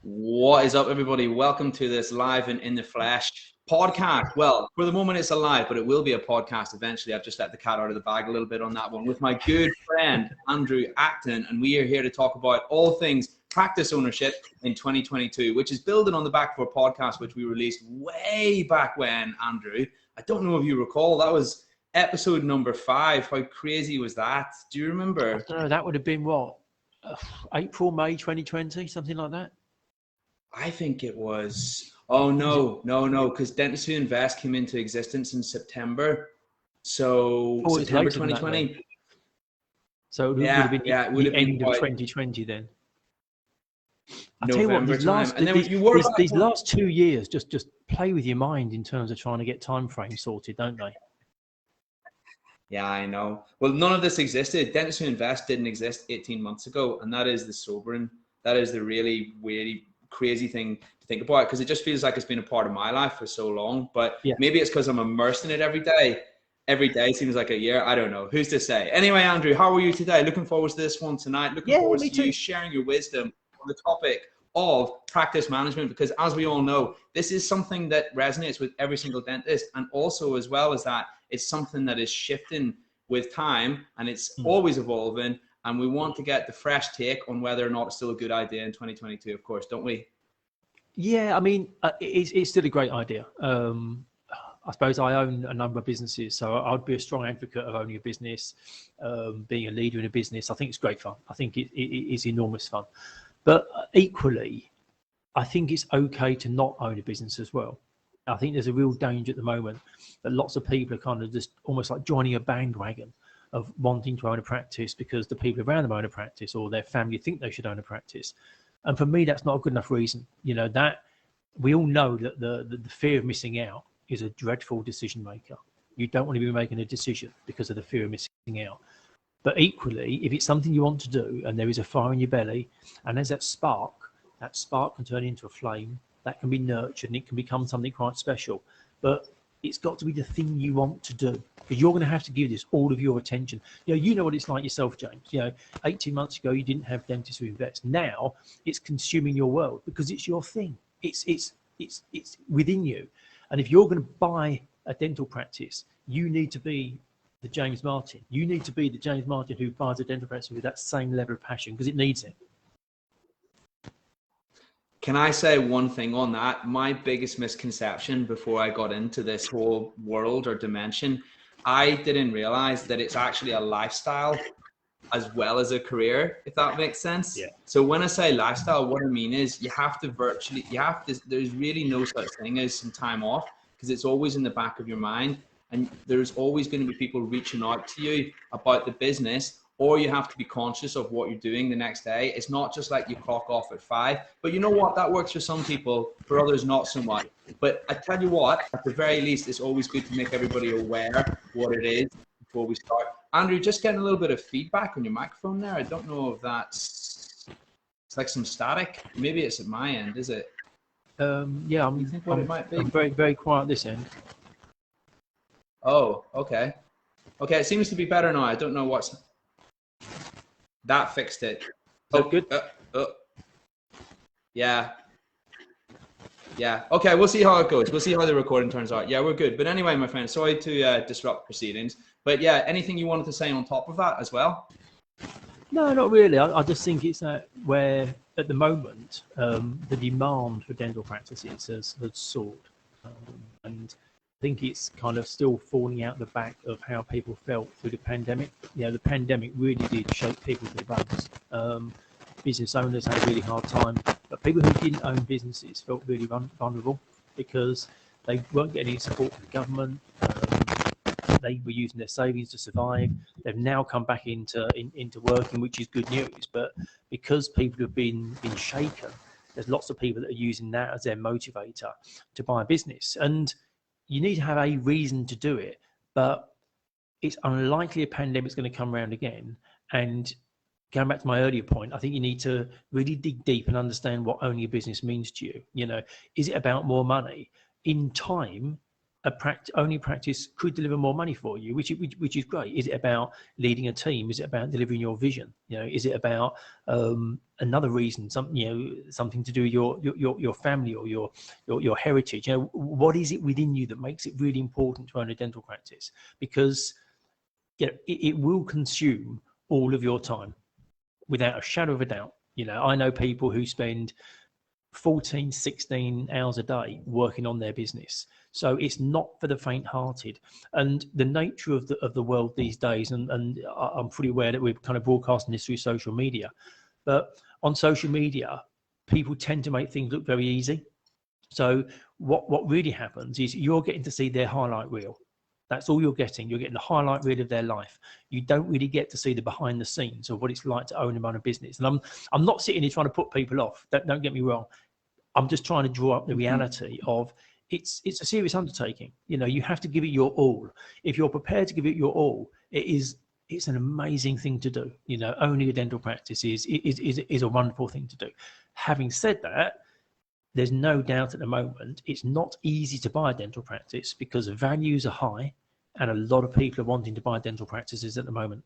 What is up, everybody? Welcome to this live and in the flesh podcast. Well, for the moment, it's a live, but it will be a podcast eventually. I've just let the cat out of the bag a little bit on that one with my good friend, Andrew Acton. And we are here to talk about all things practice ownership in 2022, which is building on the back of a podcast, which we released way back when, Andrew. I don't know if you recall, that was episode number 5. How crazy was that? Do you remember? I don't know, that would have been what? April, May 2020, something like that? I think it was, no, because Dentistry Invest came into existence in September. So September 2020. So it would have been the end of 2020 then. I'll tell you what, these last 2 years, just play with your mind in terms of trying to get time frames sorted, don't they? Yeah, I know. Well, none of this existed. Dentistry Invest didn't exist 18 months ago, and that is the sobering, that is the really weird, crazy thing to think about, because it just feels like it's been a part of my life for so long. But maybe it's because I'm immersed in it every day. Every day seems like a year. I don't know. Who's to say? Anyway, Andrew, how are you today? Looking forward to this one tonight. Looking forward to you sharing your wisdom on the topic of practice management, because as we all know, this is something that resonates with every single dentist, and also as well as that, it's something that is shifting with time and it's always evolving. And we want to get the fresh take on whether or not it's still a good idea in 2022, of course, don't we? Yeah, I mean, it's still a great idea. I suppose I own a number of businesses, so I'd be a strong advocate of owning a business, being a leader in a business. I think it's great fun. I think it is enormous fun. But equally, I think it's okay to not own a business as well. I think there's a real danger at the moment that lots of people are kind of just almost like joining a bandwagon of wanting to own a practice because the people around them own a practice or their family think they should own a practice. And for me, that's not a good enough reason. You know, that we all know that the fear of missing out is a dreadful decision maker. You don't want to be making a decision because of the fear of missing out. But equally, if it's something you want to do and there is a fire in your belly and there's that spark can turn into a flame, that can be nurtured and it can become something quite special. But it's got to be the thing you want to do, because you're going to have to give this all of your attention. You know what it's like yourself, James. 18 months ago, you didn't have Dentistry Invest. Now it's consuming your world because it's your thing. It's within you. And if you're going to buy a dental practice, you need to be the James Martin. You need to be the James Martin who buys a dental practice with that same level of passion because it needs it. Can I say one thing on that? My biggest misconception before I got into this whole world or dimension, I didn't realize that it's actually a lifestyle as well as a career, if that makes sense. Yeah. So when I say lifestyle, what I mean is there's really no such thing as some time off, because it's always in the back of your mind. And there's always going to be people reaching out to you about the business, or you have to be conscious of what you're doing the next day. It's not just like you clock off at 5, but you know what? That works for some people, for others, not so much. But I tell you what, at the very least, it's always good to make everybody aware what it is before we start. Andrew, just getting a little bit of feedback on your microphone there. I don't know if it's like some static. Maybe it's at my end, is it? Yeah, it might be? I'm very, very quiet at this end. Oh, okay. Okay, it seems to be better now. I don't know what's... That fixed it. Oh, good. Yeah. Okay, we'll see how it goes. We'll see how the recording turns out. Yeah, we're good. But anyway, my friend, sorry to disrupt proceedings. But yeah, anything you wanted to say on top of that as well? No, not really. I just think it's where, at the moment, the demand for dental practices has soared. And I think it's kind of still falling out the back of how people felt through the pandemic. The pandemic really did shake people to the bones. Business owners had a really hard time, but people who didn't own businesses felt really vulnerable because they weren't getting any support from the government. They were using their savings to survive. They've now come back into working, which is good news. But because people have been shaken, there's lots of people that are using that as their motivator to buy a business. And you need to have a reason to do it, but it's unlikely a pandemic's going to come around again. And going back to my earlier point, I think you need to really dig deep and understand what owning a business means to you. Is it about more money? In time, only practice could deliver more money for you, which is great. Is it about leading a team? Is it about delivering your vision? Is it about another reason? Something to do with your family or your heritage? What is it within you that makes it really important to own a dental practice? Because it will consume all of your time, without a shadow of a doubt. I know people who spend 14, 16 hours a day working on their business. So it's not for the faint-hearted. And the nature of the world these days, and I'm fully aware that we're kind of broadcasting this through social media, but on social media, people tend to make things look very easy. So what really happens is you're getting to see their highlight reel. That's all you're getting. You're getting the highlight reel of their life. You don't really get to see the behind the scenes of what it's like to own and run a business. And I'm not sitting here trying to put people off. Don't get me wrong. I'm just trying to draw up the reality of it's a serious undertaking. You have to give it your all. If you're prepared to give it your all, it's an amazing thing to do. Owning a dental practice is a wonderful thing to do. Having said that, there's no doubt at the moment it's not easy to buy a dental practice because values are high, and a lot of people are wanting to buy dental practices at the moment.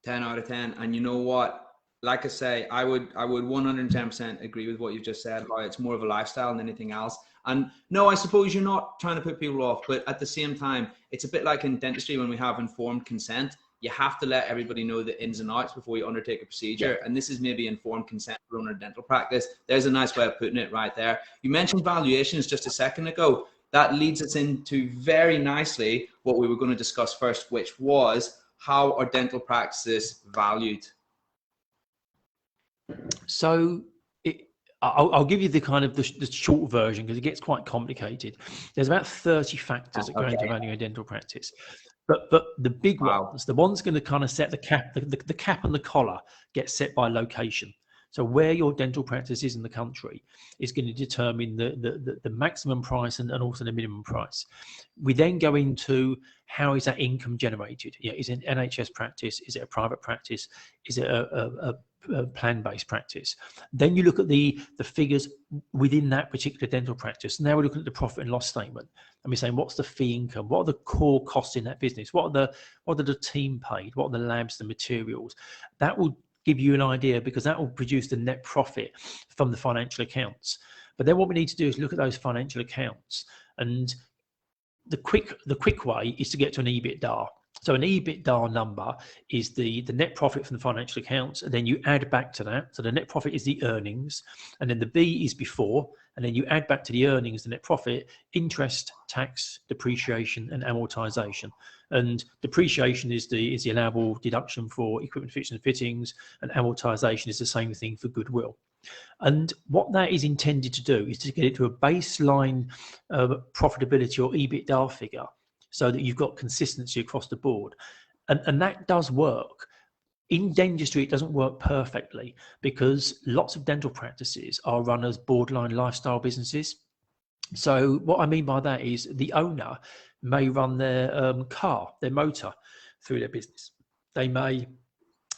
10 out of 10. And you know what? Like I say, I would 110% agree with what you've just said. It's more of a lifestyle than anything else. And no, I suppose you're not trying to put people off, but at the same time, it's a bit like in dentistry when we have informed consent. You have to let everybody know the ins and outs before you undertake a procedure. Yeah. And this is maybe informed consent for owning a dental practice. There's a nice way of putting it right there. You mentioned valuations just a second ago. That leads us into very nicely what we were going to discuss first, which was how are dental practices valued? So I'll give you the kind of the short version because it gets quite complicated. There's about 30 factors that go into valuing a dental practice. But the big ones, the ones going to kind of set the cap, the cap and the collar get set by location. So where your dental practice is in the country is going to determine the maximum price and also the minimum price. We then go into how is that income generated? Is it an NHS practice? Is it a private practice? Is it a plan-based practice? Then you look at the figures within that particular dental practice. Now we're looking at the profit and loss statement, and we're saying what's the fee income? What are the core costs in that business? What are the team paid? What are the labs, the materials? That will give you an idea because that will produce the net profit from the financial accounts. But then what we need to do is look at those financial accounts, and the quick way is to get to an Ebitda. So an Ebitda number is the net profit from the financial accounts, and then you add back to that. So the net profit is the earnings, and then the B is before, and then you add back to the earnings, the net profit, interest, tax, depreciation, and amortization. And depreciation is the allowable deduction for equipment, fixtures, and fittings, and amortization is the same thing for goodwill. And what that is intended to do is to get it to a baseline profitability or Ebitda figure, so that you've got consistency across the board. And that does work. In dentistry, it doesn't work perfectly because lots of dental practices are run as borderline lifestyle businesses. So what I mean by that is the owner may run their car, their motor through their business. They may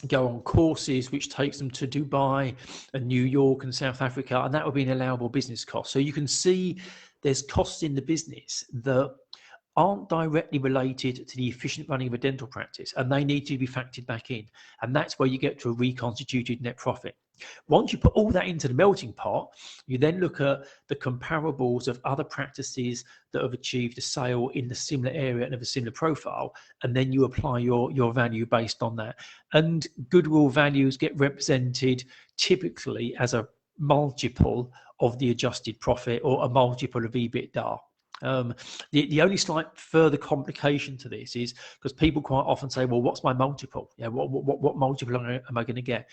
go on courses which takes them to Dubai and New York and South Africa, and that would be an allowable business cost. So you can see there's costs in the business that aren't directly related to the efficient running of a dental practice, and they need to be factored back in. And that's where you get to a reconstituted net profit. Once you put all that into the melting pot, you then look at the comparables of other practices that have achieved a sale in the similar area and of a similar profile, and then you apply your value based on that. And goodwill values get represented typically as a multiple of the adjusted profit or a multiple of Ebitda. The only slight further complication to this is because people quite often say, well, what's my multiple? What multiple am I going to get?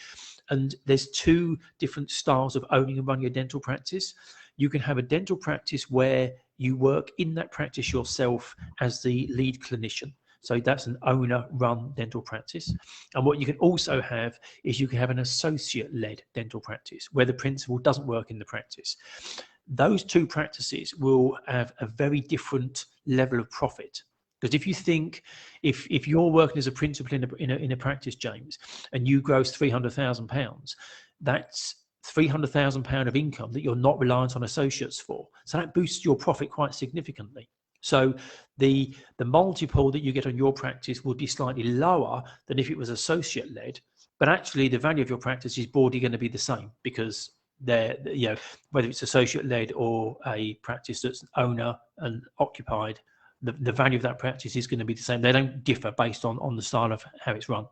And there's two different styles of owning and running a dental practice. You can have a dental practice where you work in that practice yourself as the lead clinician. So that's an owner-run dental practice. And what you can also have is you can have an associate-led dental practice where the principal doesn't work in the practice. Those two practices will have a very different level of profit. Because if you think, if you're working as a principal in a practice, James, and you gross £300,000, that's £300,000 of income that you're not reliant on associates for. So that boosts your profit quite significantly. So the multiple that you get on your practice would be slightly lower than if it was associate led, but actually the value of your practice is broadly going to be the same, because whether it's associate led or a practice that's owner and occupied, the value of that practice is going to be the same. They don't differ based on the style of how it's run.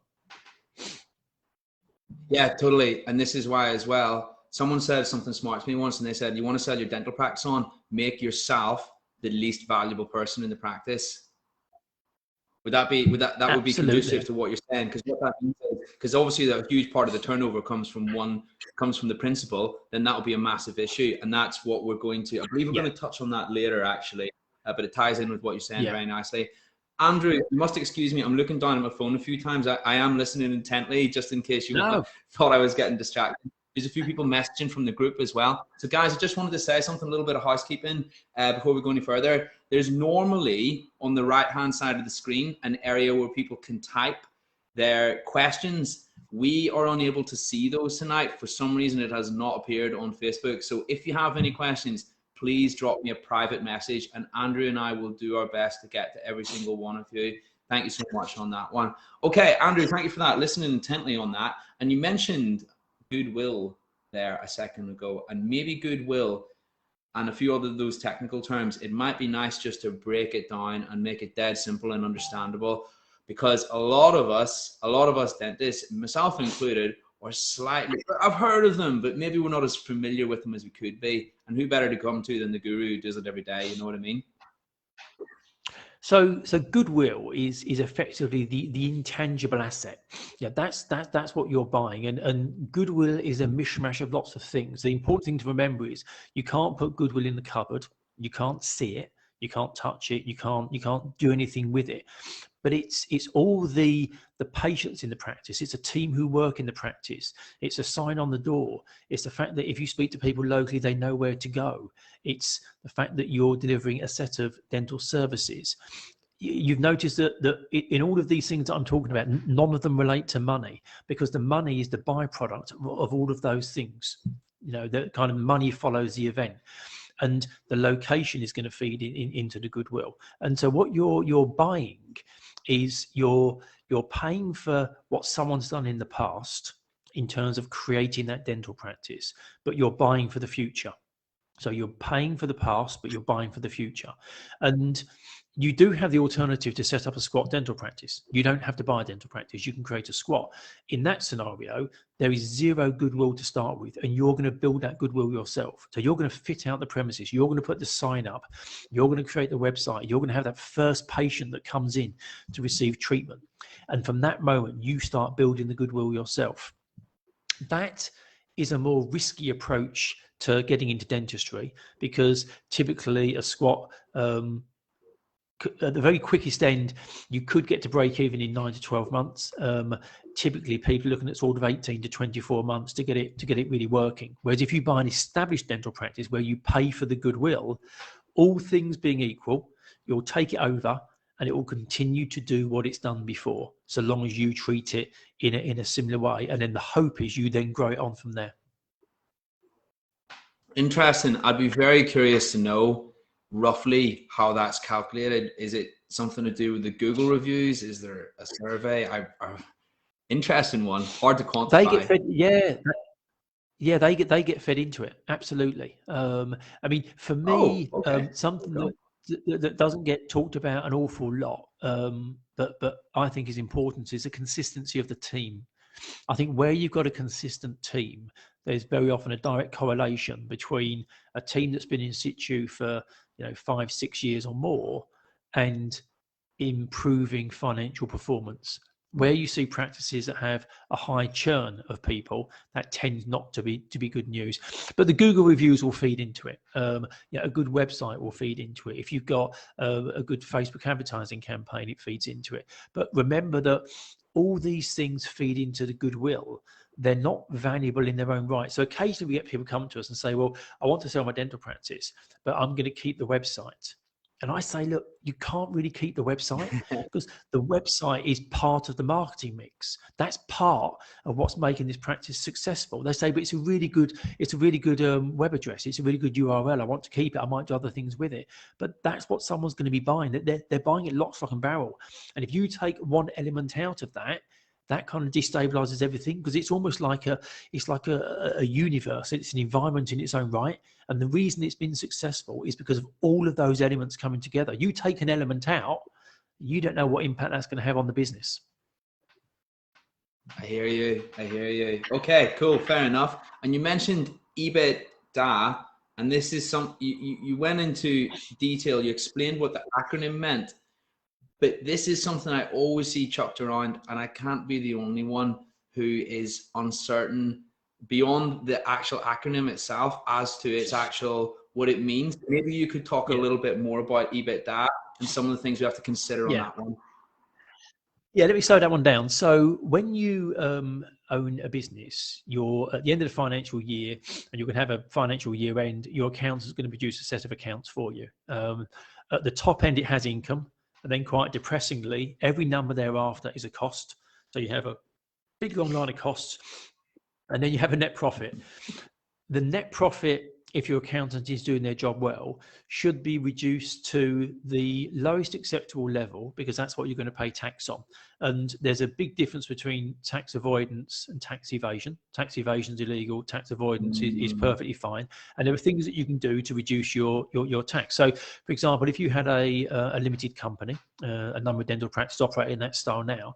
Yeah, totally. And this is why as well, someone said something smart to me once, and they said, you want to sell your dental practice on, make yourself the least valuable person in the practice. Would that be, would that would be conducive to what you're saying? Because what that means is, because obviously a huge part of the turnover comes from the principal, then that will be a massive issue. And that's what we're going to, I believe we're going to touch on that later actually, but it ties in with what you're saying very nicely. Andrew, you must excuse me. I'm looking down at my phone a few times. I am listening intently, just in case you thought I was getting distracted. There's a few people messaging from the group as well. So guys, I just wanted to say something, a little bit of housekeeping before we go any further. There's normally on the right-hand side of the screen an area where people can type their questions. We are unable to see those tonight. For some reason, it has not appeared on Facebook. So if you have any questions, please drop me a private message, and Andrew and I will do our best to get to every single one of you. Thank you so much on that one. Okay, Andrew, thank you for that. Listening intently on that. And you mentioned goodwill there a second ago, and maybe goodwill and a few other of those technical terms. It might be nice just to break it down and make it dead simple and understandable, because a lot of us dentists, myself included, are slightly, I've heard of them, but maybe we're not as familiar with them as we could be. And who better to come to than the guru who does it every day? You know what I mean? So goodwill is effectively the intangible asset. Yeah, that's what you're buying, and goodwill is a mishmash of lots of things. The important thing to remember is you can't put goodwill in the cupboard. You can't see it. You can't touch it. You can't do anything with it. But it's all the patients in the practice. It's a team who work in the practice. It's a sign on the door. It's the fact that if you speak to people locally, they know where to go. It's the fact that you're delivering a set of dental services. You've noticed that in all of these things that I'm talking about, none of them relate to money, because the money is the byproduct of all of those things. You know, the kind of money follows the event, and the location is going to feed into the goodwill. And so what you're buying is you're paying for what someone's done in the past in terms of creating that dental practice, but you're buying for the future. So you're paying for the past, but you're buying for the future. And you do have the alternative to set up a squat dental practice. You don't have to buy a dental practice. You can create a squat. In that scenario, there is zero goodwill to start with, and you're going to build that goodwill yourself. So you're going to fit out the premises. You're going to put the sign up. You're going to create the website. You're going to have that first patient that comes in to receive treatment. And from that moment, you start building the goodwill yourself. That is a more risky approach to getting into dentistry, because typically a squat, at the very quickest end, you could get to break even in 9 to 12 months. Typically, people are looking at sort of 18 to 24 months to get it really working. Whereas if you buy an established dental practice where you pay for the goodwill, all things being equal, you'll take it over and it will continue to do what it's done before, so long as you treat it in a similar way. And then the hope is you then grow it on from there. Interesting. I'd be very curious to know roughly how that's calculated. Is it something to do with the Google reviews? Is there a survey? Interesting one. Hard to quantify. They get fed, yeah, they get fed into it. Absolutely. I mean, for me, something that doesn't get talked about an awful lot, but I think is important, is the consistency of the team. I think where you've got a consistent team, there's very often a direct correlation between a team that's been in situ for 5-6 years or more and improving financial performance. Where you see practices that have a high churn of people, that tends not to be good news. But the Google reviews will feed into it. A good website will feed into it. If you've got a good Facebook advertising campaign, it feeds into it. But remember that all these things feed into the goodwill. They're not valuable in their own right. So occasionally we get people come to us and say, well, I want to sell my dental practice, but I'm going to keep the website. And I say, look, you can't really keep the website because the website is part of the marketing mix. That's part of what's making this practice successful. They say, but it's a really good web address. It's a really good URL. I want to keep it. I might do other things with it. But that's what someone's going to be buying. They're buying it lock, stock, and barrel. And if you take one element out of that, that kind of destabilizes everything, because it's almost like a universe. It's an environment in its own right. And the reason it's been successful is because of all of those elements coming together. You take an element out, you don't know what impact that's going to have on the business. I hear you. Okay, cool, fair enough. And you mentioned Ebitda, and this is you went into detail. You explained what the acronym meant. But this is something I always see chucked around, and I can't be the only one who is uncertain beyond the actual acronym itself as to its actual, what it means. Maybe you could talk a little bit more about Ebitda and some of the things we have to consider on that one. Yeah, let me slow that one down. So when you own a business, you're at the end of the financial year, and you're going to have a financial year end, your accountant is going to produce a set of accounts for you. At the top end, it has income. And then quite depressingly, every number thereafter is a cost. So you have a big long line of costs, and then you have a net profit. The net profit, if your accountant is doing their job well, should be reduced to the lowest acceptable level, because that's what you're going to pay tax on. And there's a big difference between tax avoidance and tax evasion. Tax evasion is illegal. Tax avoidance is perfectly fine. And there are things that you can do to reduce your tax. So, for example, if you had a limited company, a number of dental practices operate in that style now,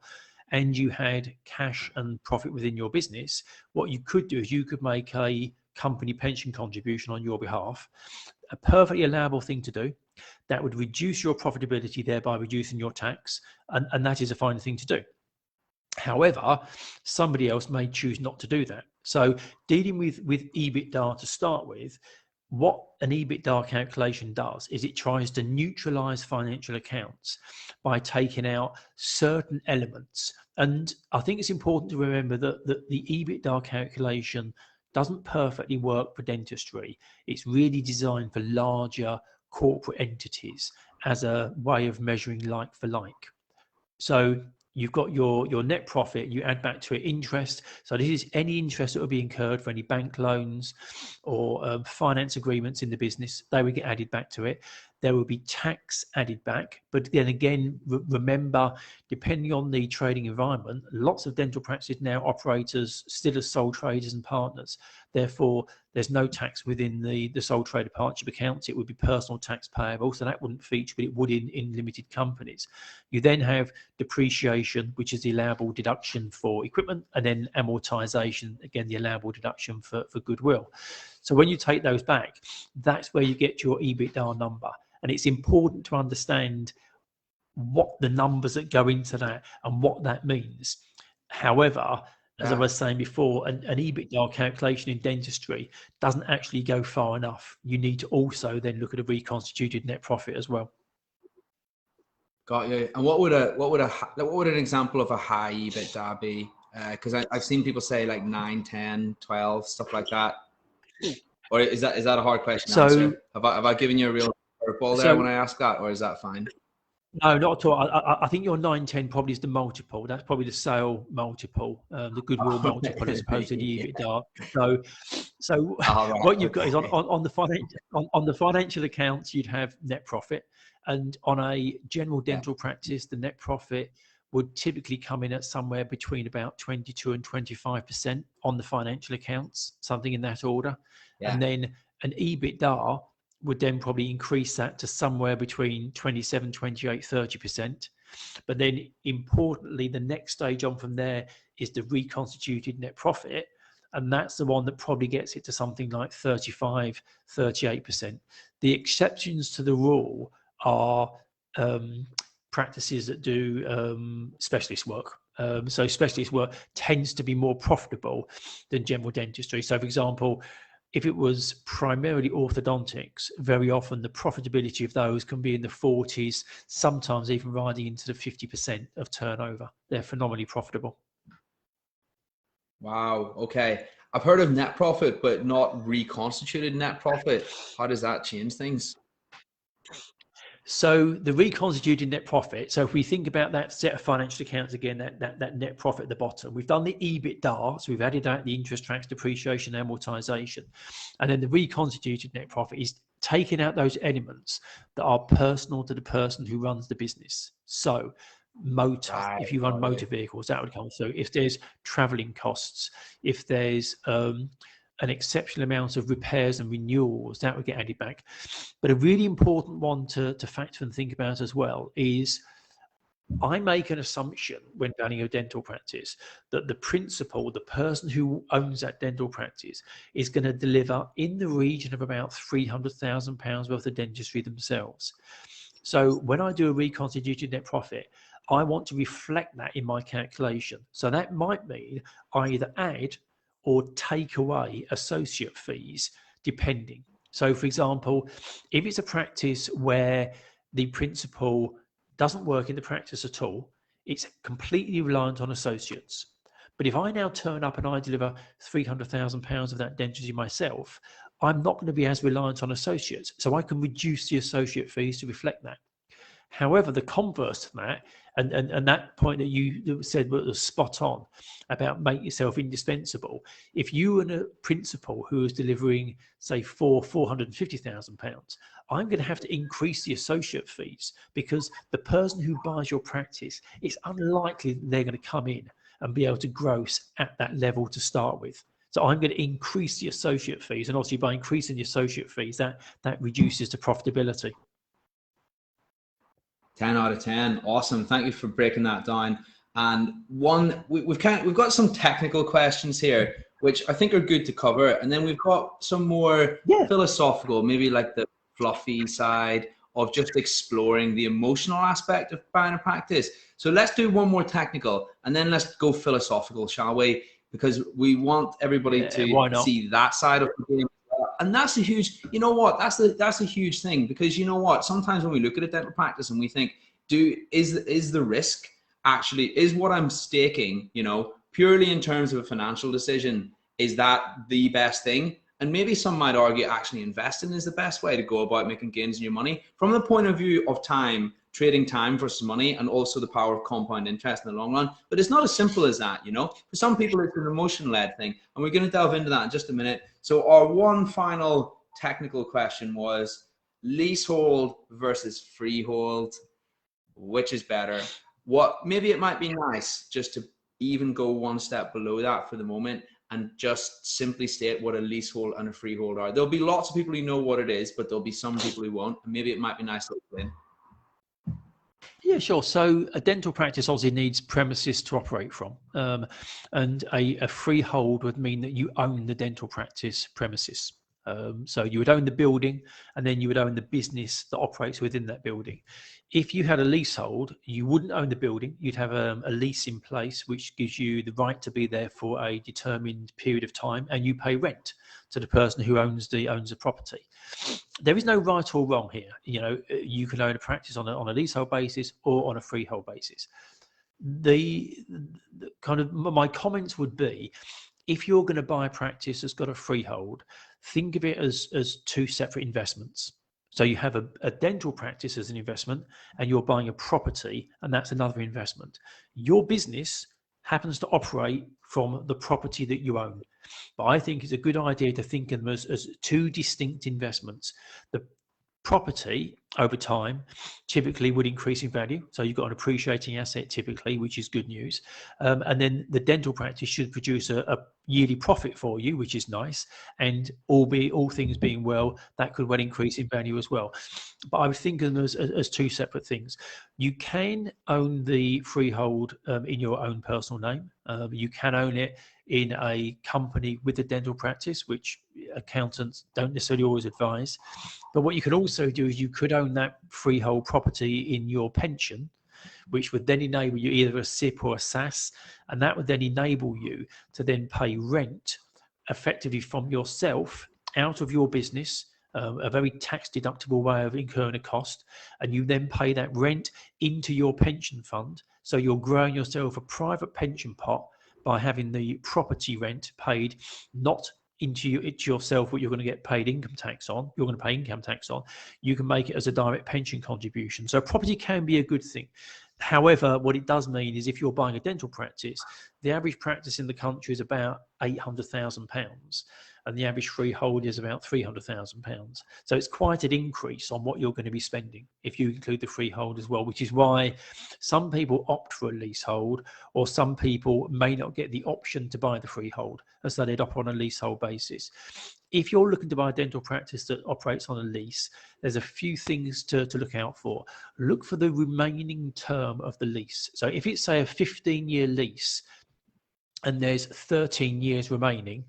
and you had cash and profit within your business, what you could do is you could make a company pension contribution on your behalf, a perfectly allowable thing to do. That would reduce your profitability, thereby reducing your tax, and that is a fine thing to do. However, somebody else may choose not to do that. So dealing with Ebitda to start with, what an Ebitda calculation does is it tries to neutralize financial accounts by taking out certain elements. And I think it's important to remember that the Ebitda calculation doesn't perfectly work for dentistry. It's really designed for larger corporate entities as a way of measuring like for like. So you've got your net profit, you add back to it interest. So this is any interest that will be incurred for any bank loans or finance agreements in the business. They would get added back to it. There will be tax added back. But then again, remember, depending on the trading environment, lots of dental practices now operate still as sole traders and partners. Therefore, there's no tax within the sole trader partnership accounts. It would be personal tax payable, so that wouldn't feature, but it would in limited companies. You then have depreciation, which is the allowable deduction for equipment, and then amortization, again, the allowable deduction for goodwill. So when you take those back, that's where you get your Ebitda number. And it's important to understand what the numbers that go into that and what that means. However, as I was saying before, an Ebitda calculation in dentistry doesn't actually go far enough. You need to also then look at a reconstituted net profit as well. Got you. And what would an example of a high Ebitda be? Because I've seen people say like 9, 10, 12, stuff like that. Or is that a hard question to answer? Have I given you a real curveball there when I ask that, or is that fine? No, not at all. I think your 9, 10 probably is the multiple. That's probably the sale multiple, the goodwill multiple, as opposed to the Ebitda. So what you've got is on the financial accounts, you'd have net profit, and on a general dental practice, the net profit would typically come in at somewhere between about 22 and 25% on the financial accounts, something in that order. And then an Ebitda would then probably increase that to somewhere between 27, 28, 30%. But then importantly, the next stage on from there is the reconstituted net profit. And that's the one that probably gets it to something like 35, 38%. The exceptions to the rule are practices that do specialist work. So specialist work tends to be more profitable than general dentistry. So for example, if it was primarily orthodontics, very often the profitability of those can be in the 40s, sometimes even riding into the 50% of turnover. They're phenomenally profitable. Wow. Okay. I've heard of net profit, but not reconstituted net profit. How does that change things? So the reconstituted net profit. So if we think about that set of financial accounts again, that net profit at the bottom, we've done the Ebitda, so we've added out the interest, tax, depreciation, amortization, and then the reconstituted net profit is taking out those elements that are personal to the person who runs the business. So motor, Right. if you run motor vehicles, that would come through. If there's traveling costs, if there's an exceptional amount of repairs and renewals, that would get added back. But a really important one to factor and think about as well is I make an assumption when running a dental practice that the principal, the person who owns that dental practice, is going to deliver in the region of about £300,000 worth of dentistry themselves. So when I do a reconstituted net profit, I want to reflect that in my calculation. So that might mean I either add or take away associate fees, depending. So for example, if it's a practice where the principal doesn't work in the practice at all, it's completely reliant on associates. But if I now turn up and I deliver £300,000 of that dentistry myself, I'm not going to be as reliant on associates. So I can reduce the associate fees to reflect that. However, the converse to that, and that point that you said was spot on about make yourself indispensable. If you and a principal who is delivering, say, £450,000, I'm going to have to increase the associate fees because the person who buys your practice, it's unlikely that they're going to come in and be able to gross at that level to start with. So I'm going to increase the associate fees, and obviously by increasing the associate fees, that reduces the profitability. 10 out of 10. Awesome. Thank you for breaking that down. And we've got some technical questions here, which I think are good to cover. And then we've got some more philosophical, maybe like the fluffy side of just exploring the emotional aspect of buying a practice. So let's do one more technical and then let's go philosophical, shall we? Because we want everybody to see that side of the game. And that's a huge, you know what, that's a huge thing, because you know what, sometimes when we look at a dental practice and we think, is the risk actually, is what I'm staking, you know, purely in terms of a financial decision, is that the best thing? And maybe some might argue actually investing is the best way to go about making gains in your money from the point of view of time, trading time versus money, and also the power of compound interest in the long run. But it's not as simple as that, you know. For some people, it's an emotion-led thing, and we're going to delve into that in just a minute. So our one final technical question was leasehold versus freehold. Which is better? Maybe it might be nice just to even go one step below that for the moment and just simply state what a leasehold and a freehold are. There'll be lots of people who know what it is, but there'll be some people who won't, and maybe it might be nice to explain. Yeah, sure. So a dental practice obviously needs premises to operate from, and a freehold would mean that you own the dental practice premises. So you would own the building, and then you would own the business that operates within that building. If you had a leasehold, you wouldn't own the building. You'd have a lease in place, which gives you the right to be there for a determined period of time, and you pay rent to the person who owns the property. There is no right or wrong here. You know, you can own a practice on a leasehold basis or on a freehold basis. The kind of my comments would be, if you're going to buy a practice that's got a freehold, think of it as two separate investments. So you have a dental practice as an investment, and you're buying a property, and that's another investment. Your business happens to operate from the property that you own. But I think it's a good idea to think of them as two distinct investments. The property over time typically would increase in value. So you've got an appreciating asset typically, which is good news. And then the dental practice should produce a yearly profit for you, which is nice. And all things being well, that could well increase in value as well. But I would think of them as two separate things. You can own the freehold in your own personal name. You can own it in a company with a dental practice, which accountants don't necessarily always advise. But what you could also do is you could own that freehold property in your pension, which would then enable you either a SIP or a SAS, and that would then enable you to then pay rent effectively from yourself out of your business, a very tax deductible way of incurring a cost, and you then pay that rent into your pension fund. So you're growing yourself a private pension pot by having the property rent paid not into yourself what you're going to get paid income tax on, you're going to pay income tax on, you can make it as a direct pension contribution. So property can be a good thing. However, what it does mean is if you're buying a dental practice, the average practice in the country is about £800,000 and the average freehold is about £300,000. So it's quite an increase on what you're going to be spending if you include the freehold as well, which is why some people opt for a leasehold, or some people may not get the option to buy the freehold, and so they'd opt on a leasehold basis. If you're looking to buy a dental practice that operates on a lease, there's a few things to look out for. Look for the remaining term of the lease. So if it's, say, a 15-year lease and there's 13 years remaining,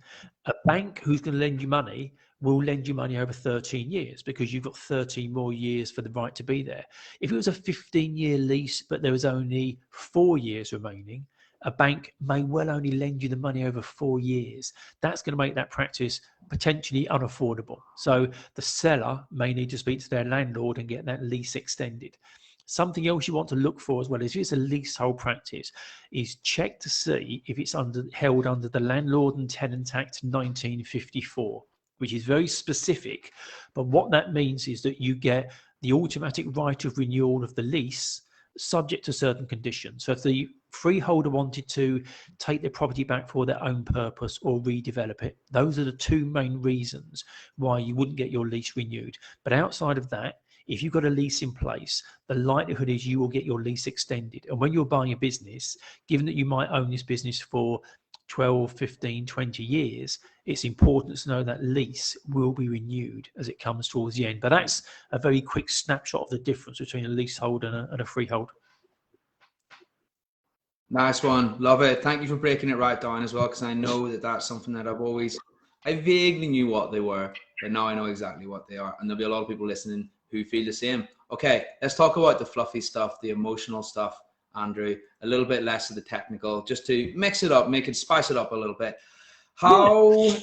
a bank who's going to lend you money will lend you money over 13 years because you've got 13 more years for the right to be there. If it was a 15-year lease, but there was only 4 years remaining, a bank may well only lend you the money over 4 years. That's going to make that practice potentially unaffordable. So the seller may need to speak to their landlord and get that lease extended. Something else you want to look for as well, is if it's a leasehold practice, is check to see if it's held under the Landlord and Tenant Act 1954, which is very specific. But what that means is that you get the automatic right of renewal of the lease subject to certain conditions. So if the freeholder wanted to take their property back for their own purpose or redevelop it, those are the two main reasons why you wouldn't get your lease renewed. But outside of that, if you've got a lease in place, the likelihood is you will get your lease extended. And when you're buying a business, given that you might own this business for 12, 15, 20 years, it's important to know that lease will be renewed as it comes towards the end. But that's a very quick snapshot of the difference between a leasehold and a freehold. Nice one. Love it. Thank you for breaking it right down as well, because I know that that's something that I vaguely knew what they were, but now I know exactly what they are. And there'll be a lot of people listening who feel the same. Okay, let's talk about the fluffy stuff, the emotional stuff, Andrew, a little bit less of the technical, just to mix it up, spice it up a little bit. How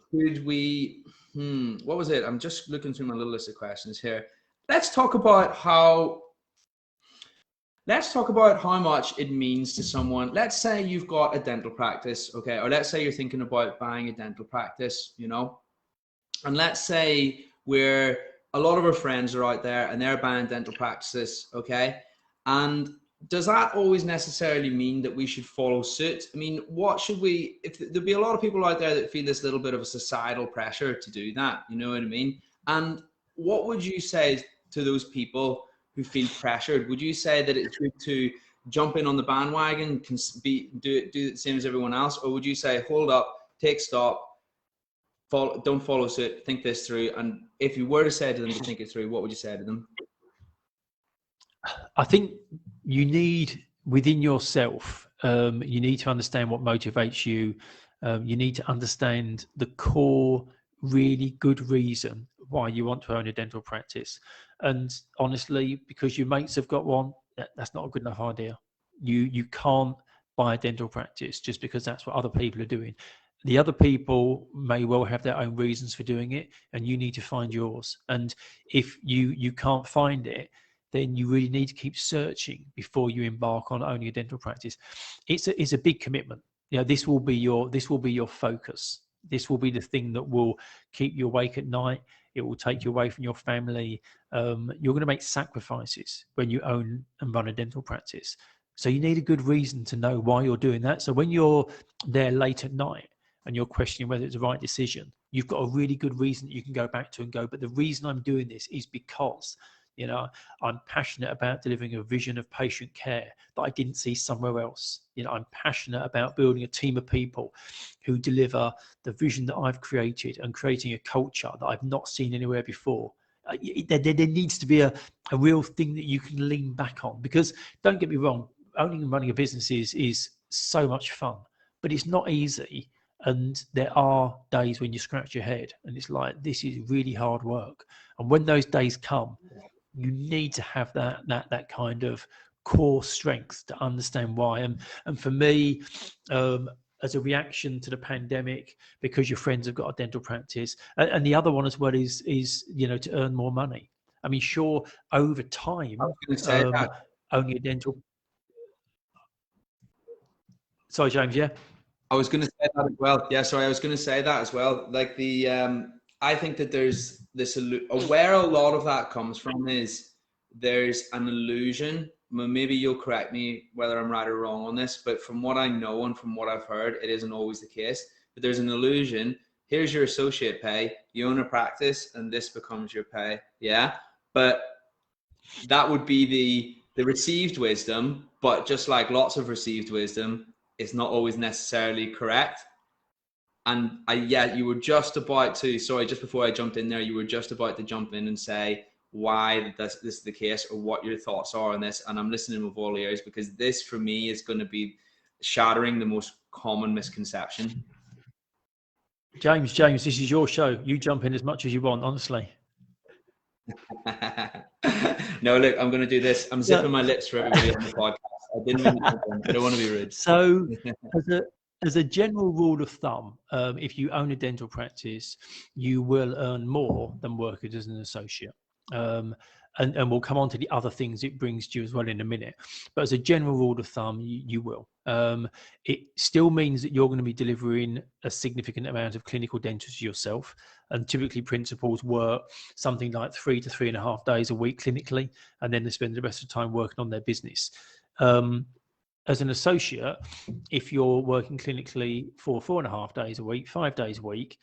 could we, what was it? I'm just looking through my little list of questions here. Let's talk about how much it means to someone. Let's say you've got a dental practice, okay? Or let's say you're thinking about buying a dental practice, and let's say a lot of our friends are out there and they're buying dental practices, okay? And does that always necessarily mean that we should follow suit? I mean, there'll be a lot of people out there that feel this little bit of a societal pressure to do that, you know what I mean? And what would you say to those people who feel pressured? Would you say that it's good to jump in on the bandwagon, do the same as everyone else? Or would you say, hold up, take stock, don't follow suit, think this through? And if you were to say to them to think it through, what would you say to them? I think you need, within yourself, you need to understand what motivates you. You need to understand the core, really good reason why you want to own a dental practice. And honestly, because your mates have got one, that's not a good enough idea. You can't buy a dental practice just because that's what other people are doing. The other people may well have their own reasons for doing it, and you need to find yours. And if you can't find it, then you really need to keep searching before you embark on owning a dental practice. It's a big commitment. This will be your focus. This will be the thing that will keep you awake at night. It will take you away from your family. You're going to make sacrifices when you own and run a dental practice. So you need a good reason to know why you're doing that. So when you're there late at night and you're questioning whether it's the right decision, you've got a really good reason that you can go back to and go, but the reason I'm doing this is because, I'm passionate about delivering a vision of patient care that I didn't see somewhere else. I'm passionate about building a team of people who deliver the vision that I've created and creating a culture that I've not seen anywhere before. There needs to be a real thing that you can lean back on, because don't get me wrong, owning and running a business is so much fun, but it's not easy. And there are days when you scratch your head and it's like, this is really hard work. And when those days come, you need to have that kind of core strength to understand why. And for me, as a reaction to the pandemic, because your friends have got a dental practice, and the other one as well is to earn more money. I mean, sure, over time, owning a dental. Sorry, James. Yeah. I was going to say that as well. Yeah, sorry, I was going to say that as well. Like I think that there's this where a lot of that comes from is there's an illusion. Maybe you'll correct me whether I'm right or wrong on this, but from what I know and from what I've heard, it isn't always the case. But there's an illusion. Here's your associate pay. You own a practice, and this becomes your pay. Yeah, but that would be the received wisdom. But just like lots of received wisdom, it's not always necessarily correct. And you were just about to, sorry, just before I jumped in there, you were just about to jump in and say why this is the case or what your thoughts are on this. And I'm listening with all ears, because this for me is going to be shattering the most common misconception. James, this is your show. You jump in as much as you want, honestly. No, look, I'm going to do this. I'm zipping my lips for everybody on the podcast. I didn't mean to. I don't want to be rude. So, as a general rule of thumb, if you own a dental practice, you will earn more than working as an associate. And we'll come on to the other things it brings to you as well in a minute. But as a general rule of thumb, you will. It still means that you're going to be delivering a significant amount of clinical dentistry yourself. And typically principals work something like 3 to 3.5 days a week clinically, and then they spend the rest of the time working on their business. As an associate, if you're working clinically for 4.5 days a week, 5 days a week,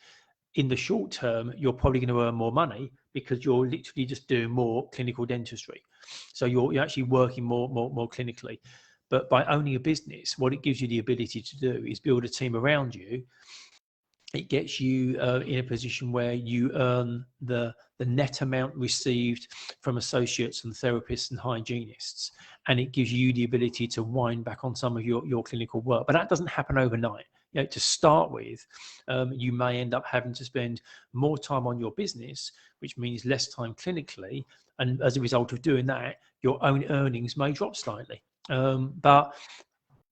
in the short term, you're probably going to earn more money because you're literally just doing more clinical dentistry. So you're actually working more clinically. But by owning a business, what it gives you the ability to do is build a team around you. It gets you in a position where you earn the net amount received from associates and therapists and hygienists, and it gives you the ability to wind back on some of your clinical work. But that doesn't happen overnight. To start with, you may end up having to spend more time on your business, which means less time clinically, and as a result of doing that, your own earnings may drop slightly. But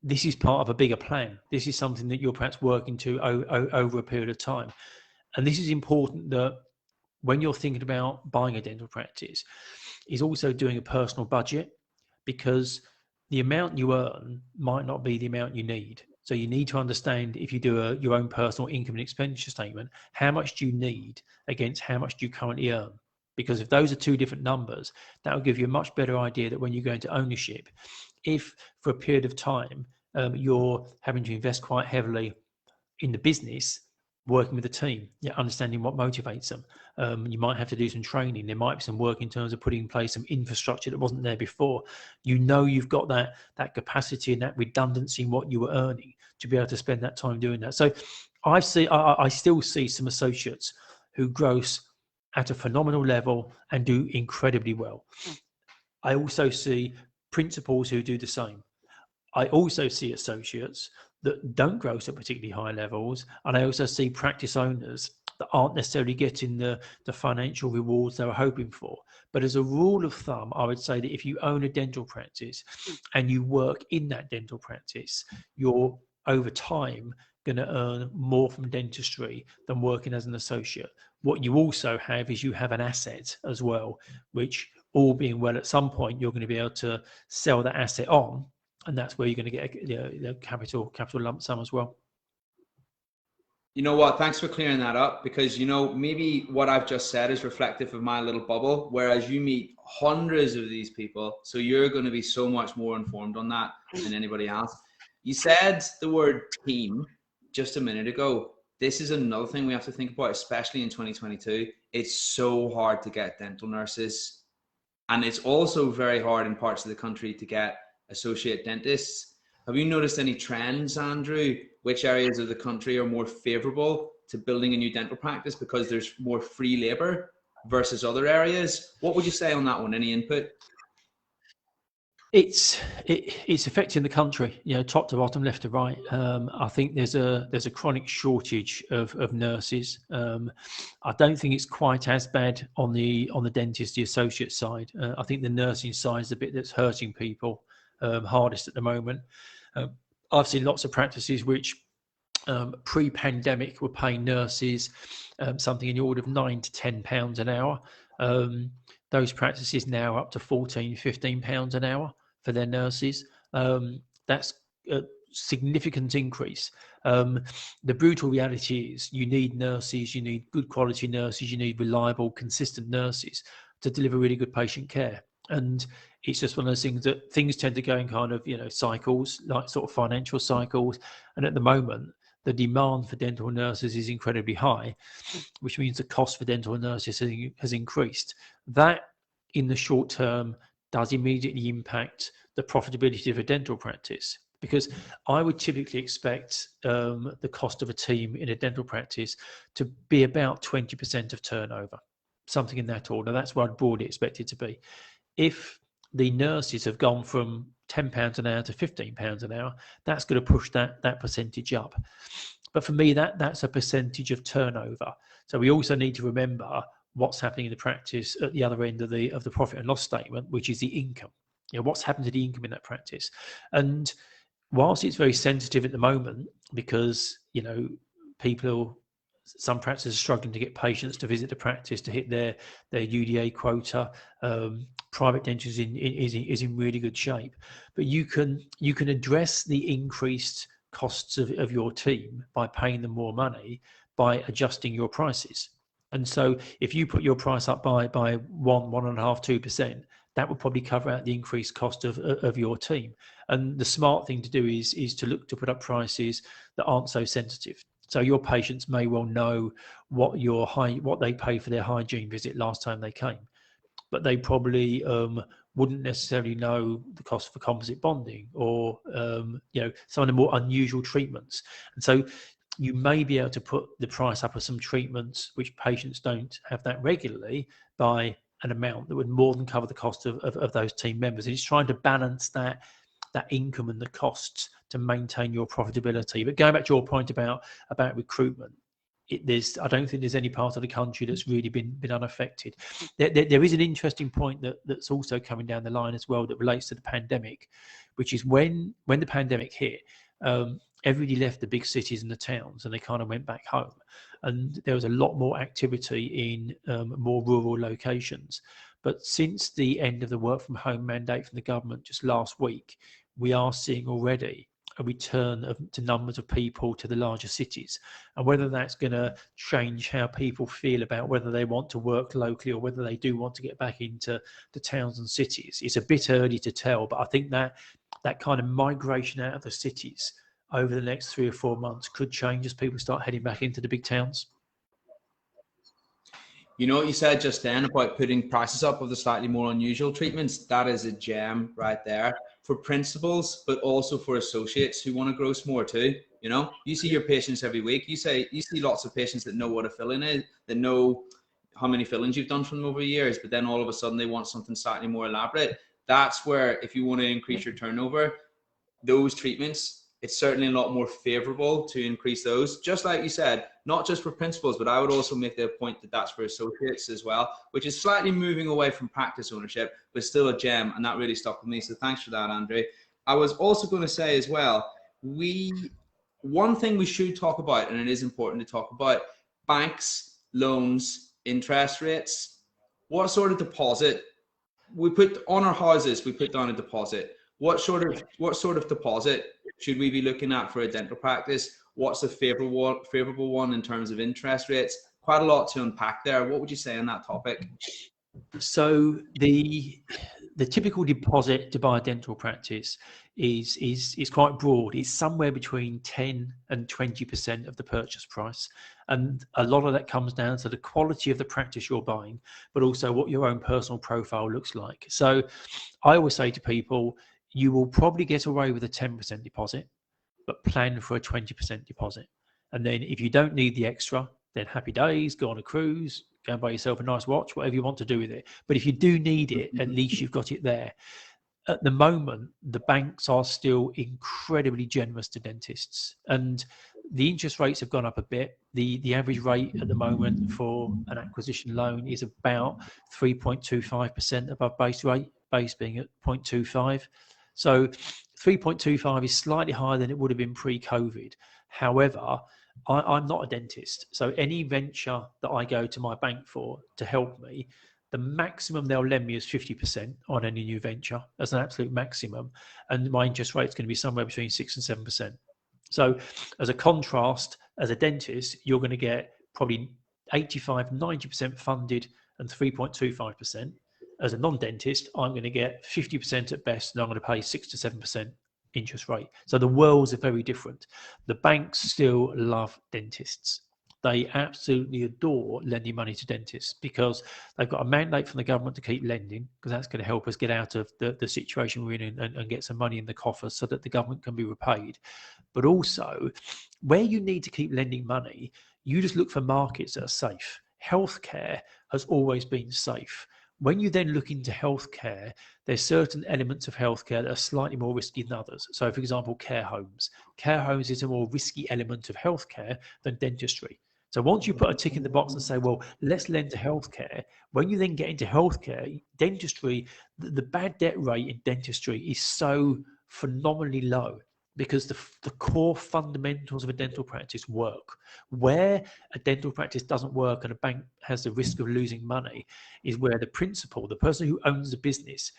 this is part of a bigger plan. This is something that you're perhaps working to over a period of time. And this is important, that when you're thinking about buying a dental practice, is also doing a personal budget, because the amount you earn might not be the amount you need. So you need to understand, if you do your own personal income and expenditure statement, how much do you need against how much do you currently earn? Because if those are two different numbers, that will give you a much better idea that when you go into ownership, if for a period of time you're having to invest quite heavily in the business, working with a team, understanding what motivates them. You might have to do some training. There might be some work in terms of putting in place some infrastructure that wasn't there before. You've got that capacity and that redundancy in what you were earning to be able to spend that time doing that. So I still see some associates who gross at a phenomenal level and do incredibly well. I also see principals who do the same. I also see associates that don't gross at particularly high levels, and I also see practice owners that aren't necessarily getting the financial rewards they were hoping for. But as a rule of thumb, I would say that if you own a dental practice and you work in that dental practice, you're over time going to earn more from dentistry than working as an associate. What you also have is you have an asset as well, which, all being well, at some point you're going to be able to sell that asset on, and that's where you're going to get a capital lump sum as well. You know what? Thanks for clearing that up, because, maybe what I've just said is reflective of my little bubble, whereas you meet hundreds of these people. So you're going to be so much more informed on that than anybody else. You said the word team just a minute ago. This is another thing we have to think about, especially in 2022. It's so hard to get dental nurses. And it's also very hard in parts of the country to get associate dentists. Have you noticed any trends, Andrew? Which areas of the country are more favorable to building a new dental practice because there's more free labor versus other areas? What would you say on that one? Any input? It's affecting the country, top to bottom, left to right. I think there's a chronic shortage of nurses. I don't think it's quite as bad on the dentist, the associate side. I think the nursing side is the bit that's hurting people hardest at the moment. I've seen lots of practices which pre-pandemic were paying nurses something in the order of £9 to £10 an hour. Those practices now are up to £14, £15 an hour for their nurses. That's significant increase. The brutal reality is you need nurses, you need good quality nurses, you need reliable, consistent nurses to deliver really good patient care. And it's just one of those things that things tend to go in kind of, cycles, like sort of financial cycles. And at the moment, the demand for dental nurses is incredibly high, which means the cost for dental nurses has increased. That, in the short term, does immediately impact the profitability of a dental practice, because I would typically expect the cost of a team in a dental practice to be about 20% of turnover, something in that order. That's what I'd broadly expect it to be. If the nurses have gone from £10 an hour to £15 an hour, that's going to push that percentage up. But for me, that's a percentage of turnover. So we also need to remember what's happening in the practice at the other end of the profit and loss statement, which is the income. What's happened to the income in that practice? And whilst it's very sensitive at the moment, because some practices are struggling to get patients to visit the practice to hit their UDA quota. Private dentistry is in really good shape, but you can address the increased costs of your team by paying them more money, by adjusting your prices. And so if you put your price up by 1.5%, 2%, that would probably cover out the increased cost of your team. And the smart thing to do is to look to put up prices that aren't so sensitive. So your patients may well know what they paid for their hygiene visit last time they came, but they probably wouldn't necessarily know the cost for composite bonding or some of the more unusual treatments. And so you may be able to put the price up of some treatments which patients don't have that regularly by an amount that would more than cover the cost of those team members. And it's trying to balance that income and the costs to maintain your profitability. But going back to your point about recruitment, I don't think there's any part of the country that's really been unaffected. There is an interesting point that's also coming down the line as well that relates to the pandemic, which is when the pandemic hit, everybody left the big cities and the towns and they kind of went back home. And there was a lot more activity in more rural locations. But since the end of the work from home mandate from the government just last week, we are seeing already a return to numbers of people to the larger cities. And whether that's going to change how people feel about whether they want to work locally or whether they do want to get back into the towns and cities, it's a bit early to tell. But I think that kind of migration out of the cities over the next 3 or 4 months could change as people start heading back into the big towns. You know what you said just then about putting prices up of the slightly more unusual treatments? That is a gem right there for principals, but also for associates who want to gross more too. You see your patients every week. You see lots of patients that know what a fill-in is, that know how many fill-ins you've done from them over years, but then all of a sudden they want something slightly more elaborate. That's where, if you want to increase your turnover, those treatments, it's certainly a lot more favorable to increase those. Just like you said, not just for principals, but I would also make the point that that's for associates as well, which is slightly moving away from practice ownership, but still a gem. And that really stuck with me. So thanks for that, Andrew. I was also going to say as well, one thing we should talk about, and it is important to talk about, banks, loans, interest rates. What sort of deposit we put on our houses? We put down a deposit. What sort of deposit should we be looking at for a dental practice? What's a favorable one in terms of interest rates? Quite a lot to unpack there. What would you say on that topic? So the typical deposit to buy a dental practice is quite broad. It's somewhere between 10 and 20% of the purchase price. And a lot of that comes down to the quality of the practice you're buying, but also what your own personal profile looks like. So I always say to people, you will probably get away with a 10% deposit, but plan for a 20% deposit. And then if you don't need the extra, then happy days, go on a cruise, go and buy yourself a nice watch, whatever you want to do with it. But if you do need it, at least you've got it there. At the moment, the banks are still incredibly generous to dentists, and the interest rates have gone up a bit. The average rate at the moment for an acquisition loan is about 3.25% above base rate, base being at 0.25. So 3.25 is slightly higher than it would have been pre-COVID. However, I'm not a dentist. So any venture that I go to my bank for to help me, The maximum they'll lend me is 50% on any new venture as an absolute maximum. And my interest rate is going to be somewhere between 6 and 7%. So as a contrast, as a dentist, you're going to get probably 85, 90% funded and 3.25%. As a non-dentist, I'm going to get 50% at best, and I'm going to pay 6 to 7% interest rate. So the worlds are very different. The banks still love dentists. They absolutely adore lending money to dentists because they've got a mandate from the government to keep lending, because that's going to help us get out of the situation we're in and get some money in the coffers so that the government can be repaid. But also, where you need to keep lending money, you just look for markets that are safe. Healthcare has always been safe. When you then look into healthcare, there's certain elements of healthcare that are slightly more risky than others. So, for example, care homes. Care homes is a more risky element of healthcare than dentistry. So once you put a tick in the box and say, well, let's lend to healthcare, when you then get into healthcare, dentistry, the bad debt rate in dentistry is so phenomenally low because the core fundamentals of a dental practice work. Where a dental practice doesn't work and a bank has the risk of losing money is where the principal, the person who owns the business,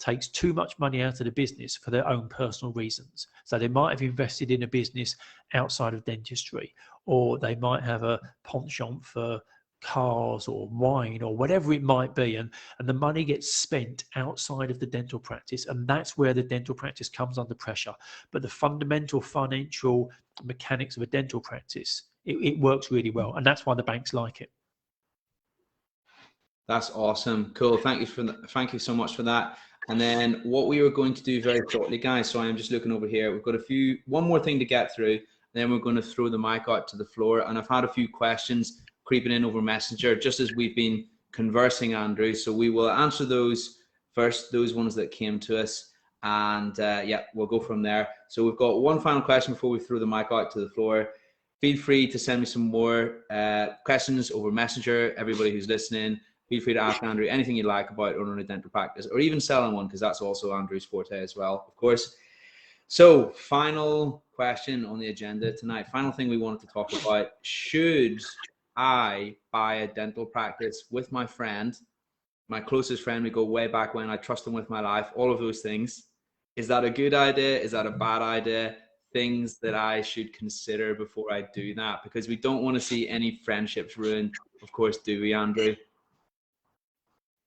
takes too much money out of the business for their own personal reasons. So they might have invested in a business outside of dentistry, or they might have a penchant for cars or wine or whatever it might be, and the money gets spent outside of the dental practice, and that's where the dental practice comes under pressure. But the fundamental financial mechanics of a dental practice, it works really well, and that's why the banks like it. That's awesome. Cool. Thank you so much for that. And then what we are going to do very shortly, guys, so I'm just looking over here, we've got one more thing to get through, then we're going to throw the mic out to the floor. And I've had a few questions creeping in over Messenger just as we've been conversing, Andrew, so we will answer those first, those ones that came to us, and yeah, we'll go from there. So we've got one final question before we throw the mic out to the floor. Feel free to send me some more questions over Messenger. Everybody who's listening, feel free to ask Andrew anything you like about owning a dental practice or even selling one, because that's also Andrew's forte as well, of course. So final question on the agenda tonight, final thing we wanted to talk about: should I buy a dental practice with my friend, my closest friend? We go way back when, I trust him with my life, all of those things. Is that a good idea? Is that a bad idea? Things that I should consider before I do that, because we don't want to see any friendships ruined, of course, do we, Andrew?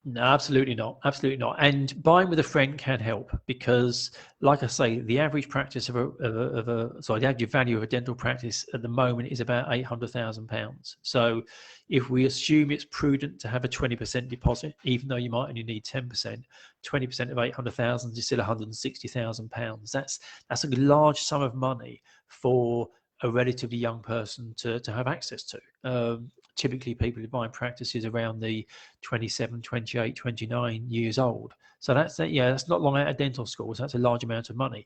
No, absolutely not. Absolutely not. And buying with a friend can help because, like I say, the average practice the average value of a dental practice at the moment is about £800,000. So if we assume it's prudent to have a 20% deposit, even though you might only need 10%, 20% of 800,000 is still £160,000. That's a large sum of money for a relatively young person to have access to. Typically people who buy practices around the 27, 28, 29 years old. So that's not long out of dental school. So that's a large amount of money.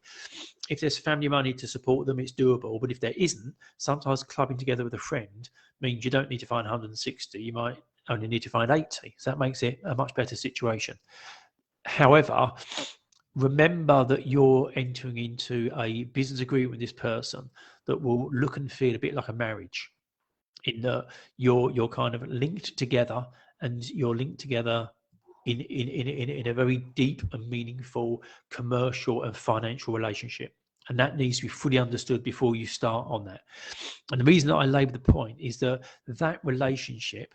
If there's family money to support them, it's doable. But if there isn't, sometimes clubbing together with a friend means you don't need to find 160. You might only need to find 80. So that makes it a much better situation. However, remember that you're entering into a business agreement with this person that will look and feel a bit like a marriage, in that you're kind of linked together, and you're linked together in a very deep and meaningful commercial and financial relationship. And that needs to be fully understood before you start on that. And the reason that I labour the point is that relationship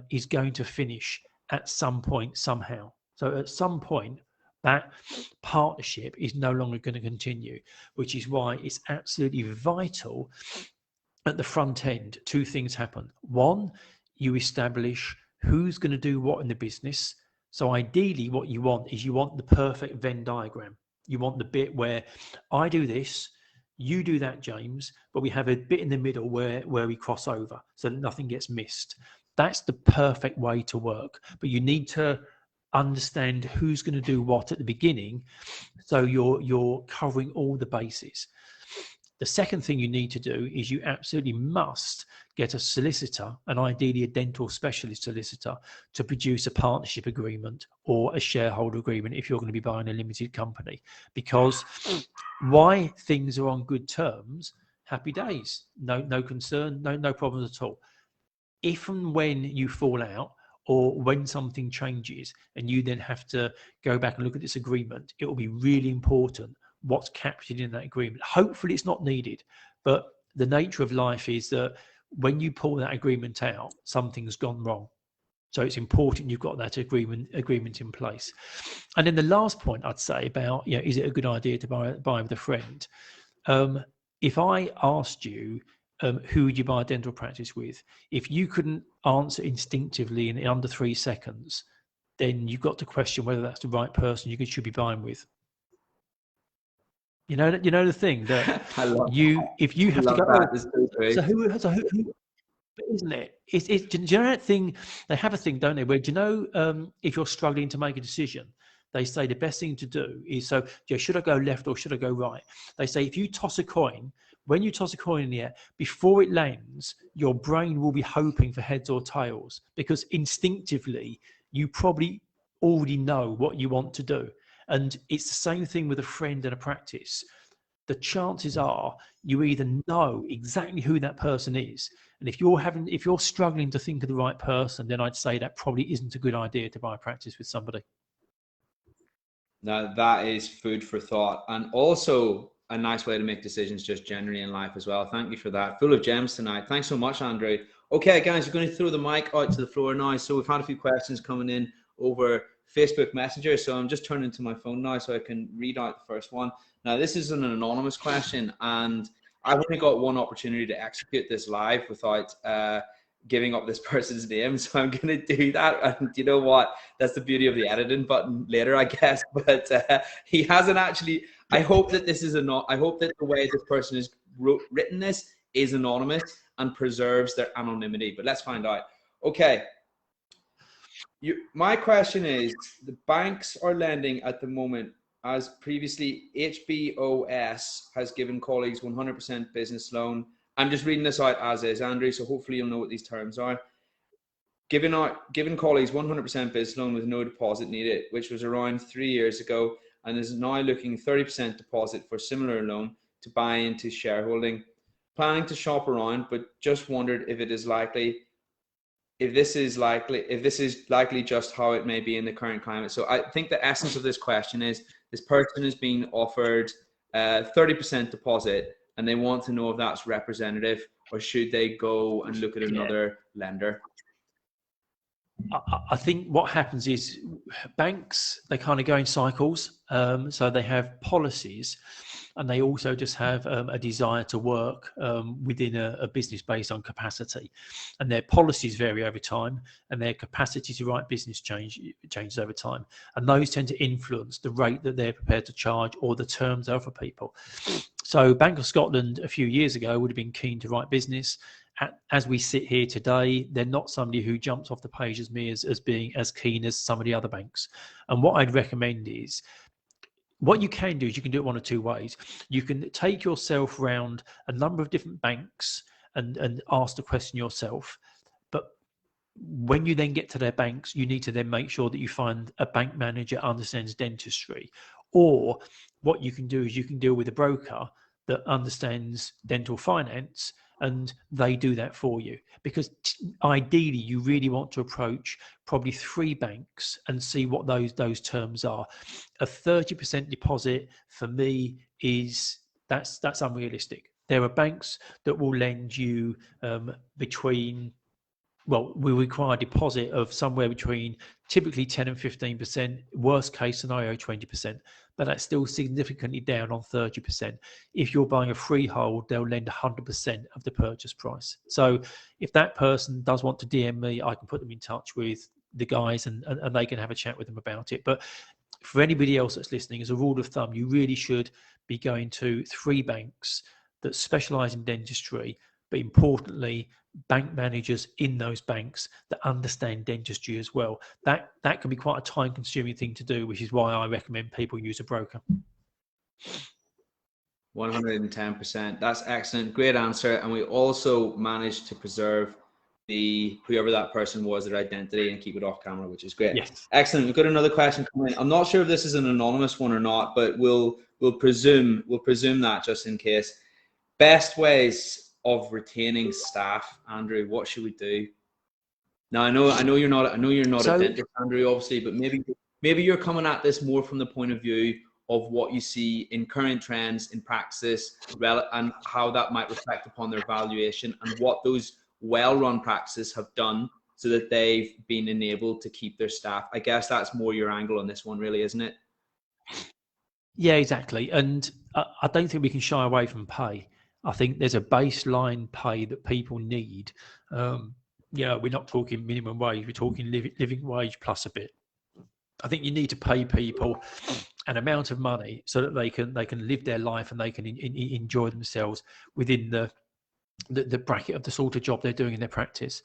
is going to finish at some point somehow. So at some point, that partnership is no longer going to continue, which is why it's absolutely vital at the front end, two things happen. One, you establish who's going to do what in the business. So ideally what you want is the perfect Venn diagram. You want the bit where I do this, you do that, James, but we have a bit in the middle where we cross over so that nothing gets missed. That's the perfect way to work. But you need to understand who's going to do what at the beginning, so you're covering all the bases. The second thing you need to do is you absolutely must get a solicitor, and ideally a dental specialist solicitor, to produce a partnership agreement or a shareholder agreement if you're going to be buying a limited company. Because why things are on good terms, happy days, no concern, no problems at all. If and when you fall out, or when something changes and you then have to go back and look at this agreement, it will be really important what's captured in that agreement. Hopefully it's not needed, but the nature of life is that when you pull that agreement out, something's gone wrong. So it's important you've got that agreement in place. And then the last point I'd say about, is it a good idea to buy with a friend? If I asked you, who would you buy a dental practice with? If you couldn't answer instinctively in under 3 seconds, then you've got to question whether that's the right person you should be buying with. You know the thing that if you have to go, so who, isn't it? Do you know that thing? They have a thing, don't they? Where, do you know, if you're struggling to make a decision, they say the best thing to do is, should I go left or should I go right? They say if you toss a coin, when you toss a coin in the air, before it lands, your brain will be hoping for heads or tails, because instinctively you probably already know what you want to do. And it's the same thing with a friend and a practice. The chances are you either know exactly who that person is, and if you're struggling to think of the right person, then I'd say that probably isn't a good idea to buy a practice with somebody. Now that is food for thought, and also a nice way to make decisions just generally in life as well. Thank you for that. Full of gems tonight. Thanks so much, Andrew. Okay, guys, we're going to throw the mic out to the floor now. So we've had a few questions coming in over Facebook Messenger. So I'm just turning to my phone now so I can read out the first one. Now, this is an anonymous question, and I've only got one opportunity to execute this live without giving up this person's name. So I'm going to do that. And you know what? That's the beauty of the editing button later, I guess. But he hasn't actually. I hope that I hope that the way this person has written this is anonymous and preserves their anonymity. But let's find out. Okay. My question is, the banks are lending at the moment, as previously HBOS has given colleagues 100% business loan. I'm just reading this out as is, Andrew, so hopefully you'll know what these terms are. Given colleagues 100% business loan with no deposit needed, which was around 3 years ago, and is now looking 30% deposit for similar loan to buy into shareholding. Planning to shop around, but just wondered if this is likely just how it may be in the current climate. So I think the essence of this question is, this person is being offered 30% deposit, and they want to know if that's representative, or should they go and look at another lender? I think what happens is banks, they kind of go in cycles. So they have policies, and they also just have a desire to work within a business based on capacity. And their policies vary over time, and their capacity to write business changes over time. And those tend to influence the rate that they're prepared to charge or the terms they offer people. So Bank of Scotland a few years ago would have been keen to write business. As we sit here today, they're not somebody who jumps off the page as me as being as keen as some of the other banks. And what I'd recommend is, what you can do is you can do it one of two ways. You can take yourself around a number of different banks and ask the question yourself. But when you then get to their banks, you need to then make sure that you find a bank manager who understands dentistry. Or what you can do is you can deal with a broker that understands dental finance, and they do that for you. Because ideally, you really want to approach probably 3 banks and see what those terms are. A 30% deposit for me that's unrealistic. There are banks that will lend you we require a deposit of somewhere between typically 10 and 15%, worst case scenario 20%, but that's still significantly down on 30%. If you're buying a freehold, they'll lend 100% of the purchase price. So if that person does want to DM me, I can put them in touch with the guys and they can have a chat with them about it. But for anybody else that's listening, as a rule of thumb, you really should be going to 3 banks that specialize in dentistry, but importantly, bank managers in those banks that understand dentistry as well. That can be quite a time-consuming thing to do, which is why I recommend people use a broker. 110%. That's excellent. Great answer. And we also managed to preserve whoever that person was, their identity, and keep it off camera, which is great. Yes. Excellent. We've got another question coming in. I'm not sure if this is an anonymous one or not, but we'll presume that just in case. Best ways of retaining staff, Andrew, what should we do? Now I know you're not a So dentist, Andrew, obviously, but maybe you're coming at this more from the point of view of what you see in current trends in practice, and how that might reflect upon their valuation, and what those well-run practices have done so that they've been enabled to keep their staff. I guess that's more your angle on this one, really, isn't it? yeah, exactly. And I don't think we can shy away from pay. I think there's a baseline pay that people need. We're not talking minimum wage, we're talking living wage plus a bit. I think you need to pay people an amount of money so that they can live their life and they can enjoy themselves within the bracket of the sort of job they're doing in their practice.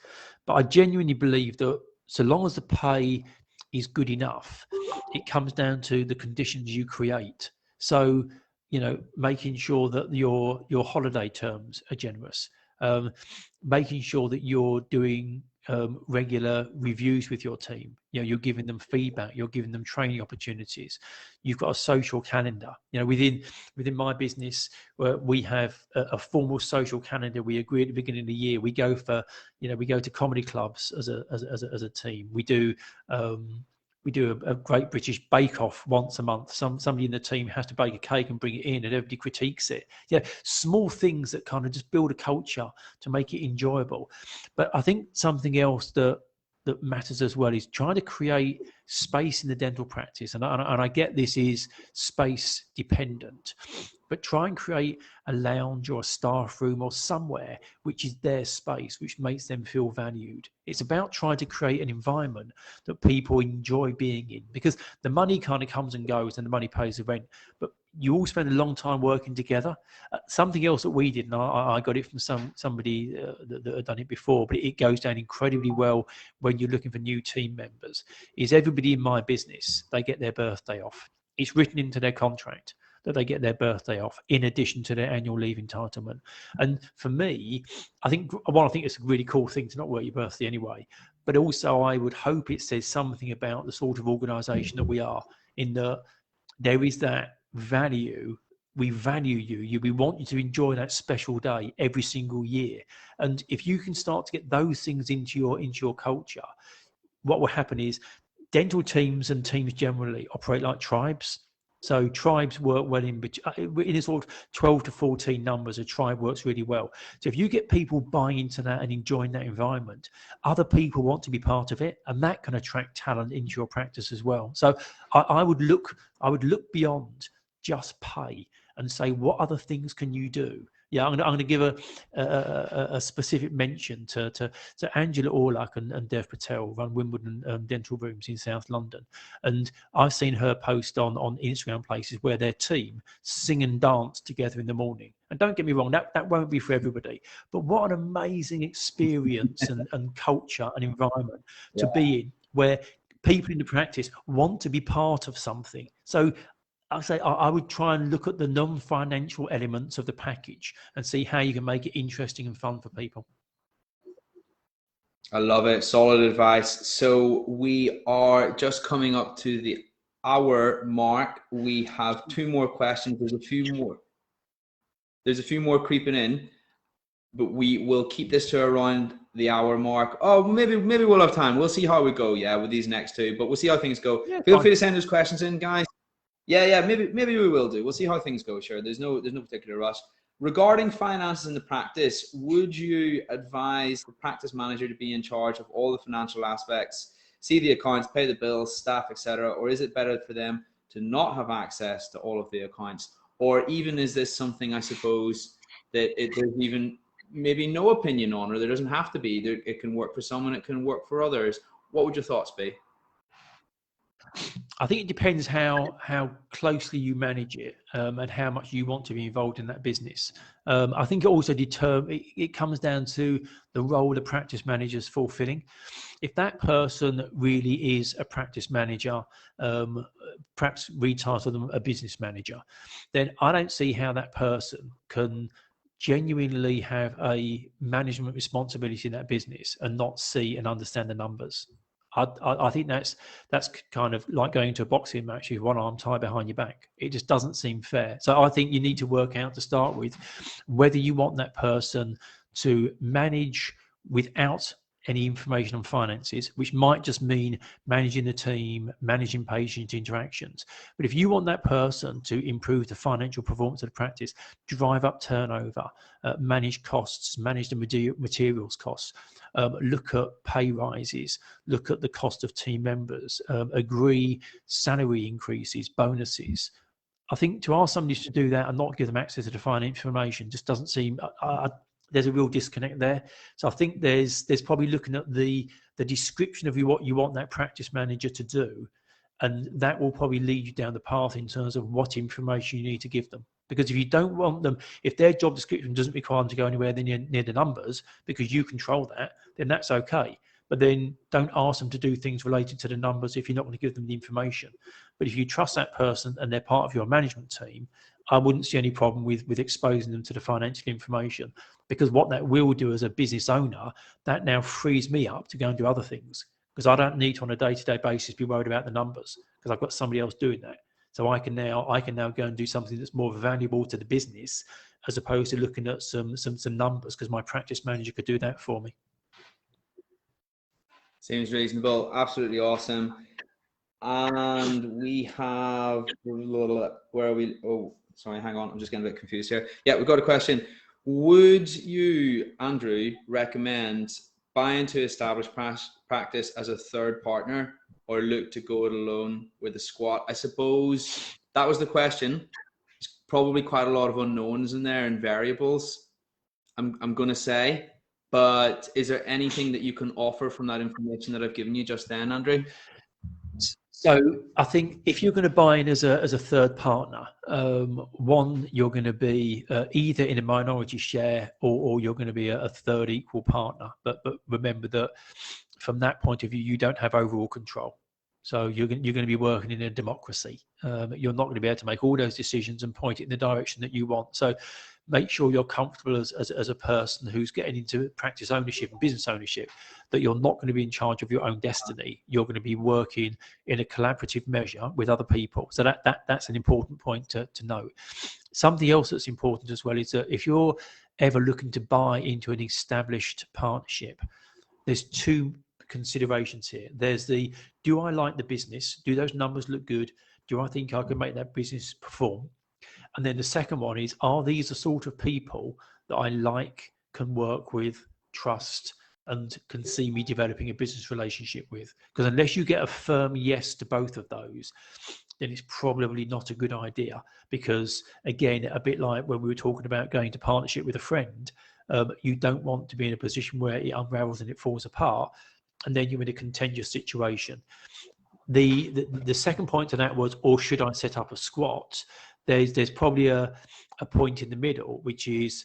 But I genuinely believe that so long as the pay is good enough, it comes down to the conditions you create. So, making sure that your holiday terms are generous, making sure that you're doing regular reviews with your team. You're giving them feedback, you're giving them training opportunities. You've got a social calendar. Within my business, we have a formal social calendar. We agree at the beginning of the year. We go to comedy clubs as a team. We do a Great British Bake Off once a month. Somebody in the team has to bake a cake and bring it in, and everybody critiques it. Small things that kind of just build a culture to make it enjoyable. But I think something else that matters as well is trying to create space in the dental practice. And I get this is space dependent, but try and create a lounge or a staff room or somewhere which is their space, which makes them feel valued. It's about trying to create an environment that people enjoy being in, because the money kind of comes and goes and the money pays the rent, but you all spend a long time working together. Something else that we did, and I got it from somebody that had done it before, but it goes down incredibly well when you're looking for new team members, is everybody in my business, they get their birthday off. It's written into their contract that they get their birthday off in addition to their annual leave entitlement. And for me, I think it's a really cool thing to not work your birthday anyway, but also I would hope it says something about the sort of organisation that we are, in that there is that value. We value you. We want you to enjoy that special day every single year. And if you can start to get those things into your culture, what will happen is dental teams and teams generally operate like tribes. So tribes work well in a sort of 12 to 14 numbers. A tribe works really well. So if you get people buying into that and enjoying that environment, other people want to be part of it, and that can attract talent into your practice as well. So I would look beyond just pay and say, what other things can you do? Yeah, I'm going to give a specific mention to Angela Orlock and Dev Patel, run Wimbledon dental rooms in South London, and I've seen her post on Instagram places where their team sing and dance together in the morning. And don't get me wrong, that won't be for everybody, but what an amazing experience and culture and environment to be in, where people in the practice want to be part of something. So I would try and look at the non-financial elements of the package and see how you can make it interesting and fun for people. I love it. Solid advice. So we are just coming up to the hour mark. We have 2 more questions. There's a few more creeping in, but we will keep this to around the hour mark. Oh, maybe we'll have time. We'll see how we go. Yeah, with these next 2, but we'll see how things go. Yeah, feel free to send those questions in, guys. Yeah, maybe we will do. We'll see how things go. Sure, there's no particular rush. Regarding finances in the practice, would you advise the practice manager to be in charge of all the financial aspects, see the accounts, pay the bills, staff, etc., or is it better for them to not have access to all of the accounts? Or even is this something, I suppose, that there's even maybe no opinion on, or there doesn't have to be? It can work for someone, it can work for others. What would your thoughts be? I think it depends how closely you manage it and how much you want to be involved in that business. I think it also it comes down to the role the practice manager is fulfilling. If that person really is a practice manager, perhaps retitle them a business manager, then I don't see how that person can genuinely have a management responsibility in that business and not see and understand the numbers. I think that's kind of like going to a boxing match with one arm tied behind your back. It just doesn't seem fair. So I think you need to work out to start with whether you want that person to manage without any information on finances, which might just mean managing the team, managing patient interactions. But if you want that person to improve the financial performance of the practice, drive up turnover, manage costs, manage the materials costs, look at pay rises, look at the cost of team members, agree salary increases, bonuses. I think to ask somebody to do that and not give them access to the financial information just doesn't seem. There's a real disconnect there. So I think there's probably looking at the description of what you want that practice manager to do, and that will probably lead you down the path in terms of what information you need to give them. Because if you don't want them, if their job description doesn't require them to go anywhere near the numbers, because you control that, then that's okay. But then don't ask them to do things related to the numbers if you're not going to give them the information. But if you trust that person and they're part of your management team, I wouldn't see any problem with exposing them to the financial information, because what that will do as a business owner, that now frees me up to go and do other things, because I don't need to on a day-to-day basis be worried about the numbers, because I've got somebody else doing that. So I can now go and do something that's more valuable to the business, as opposed to looking at some numbers, because my practice manager could do that for me. Seems reasonable. Absolutely awesome. And we have, where are we? Oh, sorry, hang on. I'm just getting a bit confused here. Yeah, we've got a question. Would you, Andrew, recommend buying to establish practice as a third partner, or look to go it alone with a squat? I suppose that was the question. There's probably quite a lot of unknowns in there and variables, I'm going to say. But is there anything that you can offer from that information that I've given you just then, Andrew? So I think if you're going to buy in as a third partner, one, you're going to be either in a minority share, or you're going to be a third equal partner. But remember that from that point of view, you don't have overall control. So you're going to be working in a democracy. You're not going to be able to make all those decisions and point it in the direction that you want. So make sure you're comfortable as a person who's getting into practice ownership and business ownership, that you're not going to be in charge of your own destiny. You're going to be working in a collaborative measure with other people. So that's an important point to note. Something else that's important as well is that if you're ever looking to buy into an established partnership, there's two considerations here. There's do I like the business? Do those numbers look good? Do I think I can make that business perform? And then the second one is, are these the sort of people that I like, can work with, trust, and can see me developing a business relationship with? Because unless you get a firm yes to both of those, then it's probably not a good idea. Because again, a bit like when we were talking about going to partnership with a friend, you don't want to be in a position where it unravels and it falls apart, and then you're in a contentious situation. The second point to that was, or should I set up a squat? There's probably a point in the middle, which is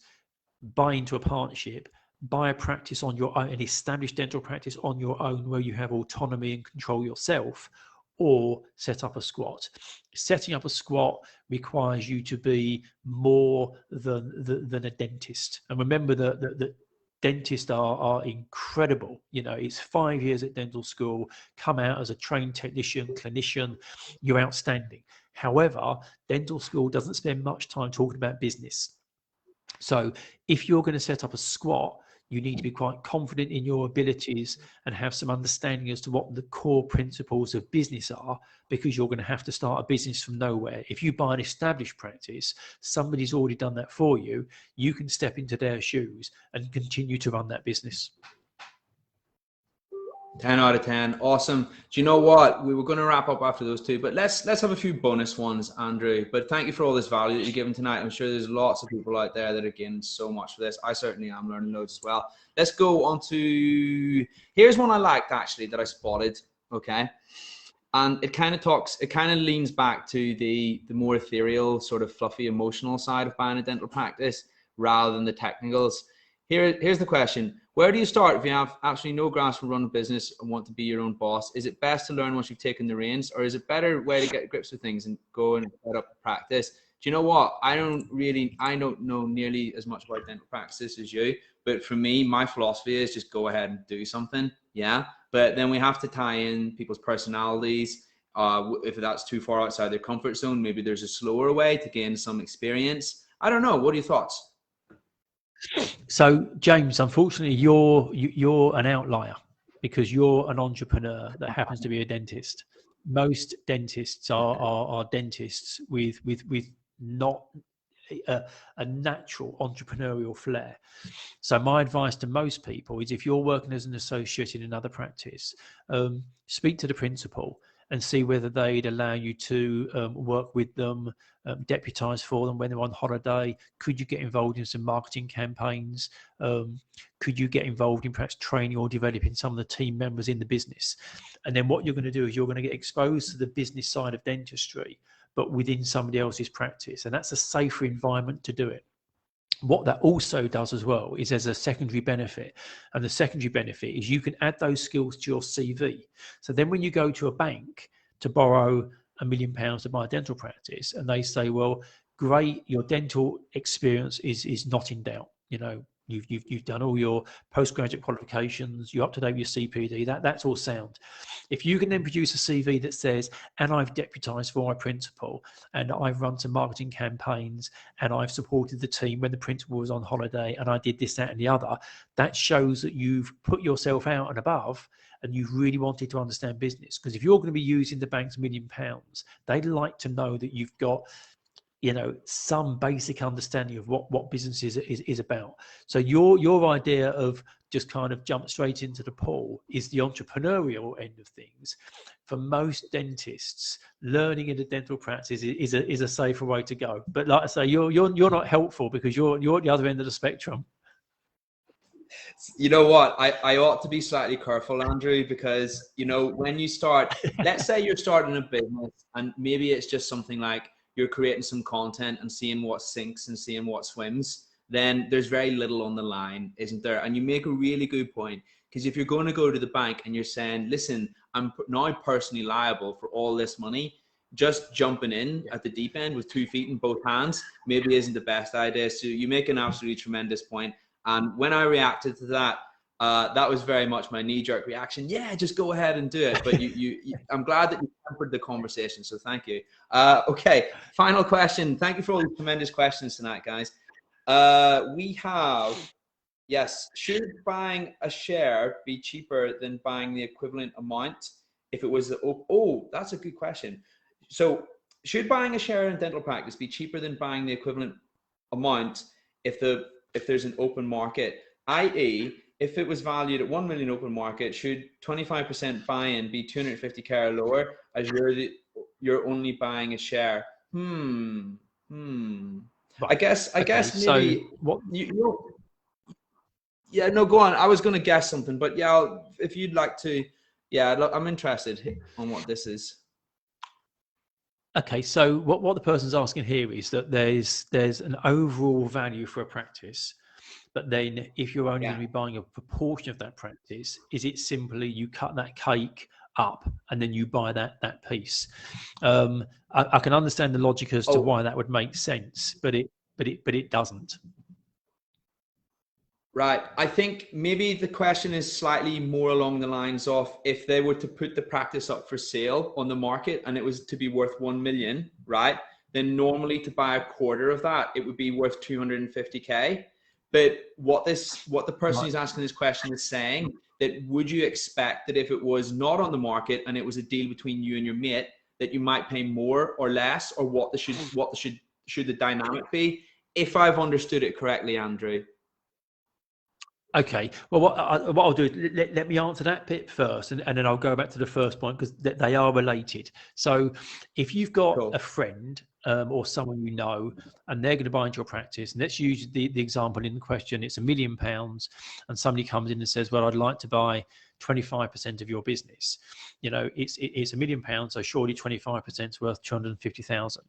buy into a partnership, buy a practice on your own, an established dental practice on your own where you have autonomy and control yourself, or set up a squat. Setting up a squat requires you to be more than a dentist. And remember that dentists are incredible. You know, it's 5 years at dental school, come out as a trained technician, clinician, you're outstanding. However, dental school doesn't spend much time talking about business. So if you're going to set up a squat, you need to be quite confident in your abilities and have some understanding as to what the core principles of business are, because you're going to have to start a business from nowhere. If you buy an established practice, somebody's already done that for you. You can step into their shoes and continue to run that business. 10 out of 10. Awesome. Do you know what? We were going to wrap up after those two, but let's have a few bonus ones, Andrew. But thank you for all this value that you're giving tonight. I'm sure there's lots of people out there that are getting so much for this. I certainly am learning loads as well. Let's go on to, here's one I liked actually that I spotted. Okay. And it kind of leans back to the more ethereal, sort of fluffy, emotional side of buying a dental practice rather than the technicals. Here's the question. Where do you start if you have absolutely no grasp for running a business and want to be your own boss? Is it best to learn once you've taken the reins, or is it a better way to get grips with things and go and set up a practice? Do you know what? I don't know nearly as much about dental practices as you, but for me, my philosophy is just go ahead and do something. Yeah. But then we have to tie in people's personalities. If that's too far outside their comfort zone, maybe there's a slower way to gain some experience. I don't know. What are your thoughts? So, James, unfortunately, you're an outlier because you're an entrepreneur that happens to be a dentist. Most dentists are dentists with not a natural entrepreneurial flair. So my advice to most people is if you're working as an associate in another practice, speak to the principal and see whether they'd allow you to work with them, deputise for them when they're on holiday. Could you get involved in some marketing campaigns? Could you get involved in perhaps training or developing some of the team members in the business? And then what you're going to do is you're going to get exposed to the business side of dentistry, but within somebody else's practice. And that's a safer environment to do it. What that also does as well is there's a secondary benefit, and the secondary benefit is you can add those skills to your CV. So then when you go to a bank to borrow £1 million to buy a dental practice, and they say, well, great, your dental experience is not in doubt. You know, you've done all your postgraduate qualifications, you're up to date with your CPD, that's all sound. If you can then produce a CV that says, and I've deputised for my principal, and I've run some marketing campaigns, and I've supported the team when the principal was on holiday, and I did this, that, and the other, that shows that you've put yourself out and above, and you've really wanted to understand business. Because if you're going to be using the bank's £1 million, they'd like to know that you've got, you know, some basic understanding of what business is about. So your idea of just kind of jump straight into the pool is the entrepreneurial end of things. For most dentists, learning in a dental practice is a safer way to go. But like I say, you're not helpful because you're at the other end of the spectrum. You know what? I ought to be slightly careful, Andrew, because, you know, when you start, let's say you're starting a business and maybe it's just something like you're creating some content and seeing what sinks and seeing what swims, then there's very little on the line, isn't there? And you make a really good point, because if you're going to go to the bank and you're saying, listen, I'm now personally liable for all this money, just jumping in at the deep end with 2 feet in both hands maybe isn't the best idea. So you make an absolutely tremendous point. And when I reacted to that, that was very much my knee-jerk reaction. Yeah, just go ahead and do it. But I'm glad that you tempered the conversation, so thank you. Okay, final question. Thank you for all these tremendous questions tonight, guys. We have, yes, should buying a share be cheaper than buying the equivalent amount if it was the, oh, that's a good question. So should buying a share in dental practice be cheaper than buying the equivalent amount if there's an open market, i.e., if it was valued at 1 million open market, should 25% buy-in be 250k or lower, as you're only buying a share? Right. I guess maybe so what yeah, no, go on. I was going to guess something, but yeah, if you'd like to, yeah, look, I'm interested on what this is. Okay, so what the person's asking here is that there's an overall value for a practice, but then if you're only going to be buying a proportion of that practice, is it simply you cut that cake up and then you buy that piece? I can understand the logic as to why that would make sense, but it doesn't. Right. I think maybe the question is slightly more along the lines of if they were to put the practice up for sale on the market and it was to be worth 1 million, right? Then normally to buy a quarter of that, it would be worth 250k. But what the person who's asking this question is saying, that would you expect that if it was not on the market and it was a deal between you and your mate, that you might pay more or less, or what should the dynamic be? If I've understood it correctly, Andrew. Okay, well, what I'll do is let me answer that bit first, and then I'll go back to the first point because they are related. So if you've got a friend or someone you know, and they're going to buy into your practice, and let's use the example in the question, it's £1 million, and somebody comes in and says, well, I'd like to buy 25% of your business. You know, it's £1 million, so surely 25% is worth 250,000.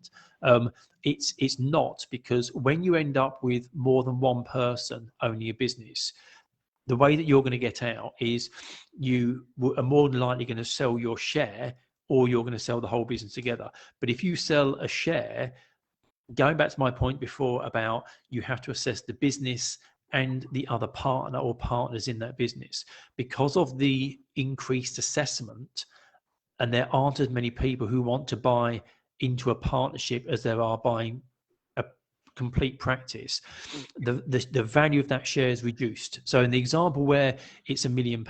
It's not, because when you end up with more than one person owning a business, the way that you're going to get out is you are more than likely going to sell your share, or you're going to sell the whole business together. But if you sell a share, going back to my point before about you have to assess the business and the other partner or partners in that business, because of the increased assessment, and there aren't as many people who want to buy into a partnership as there are buying complete practice, the value of that share is reduced. So in the example where it's £1 million,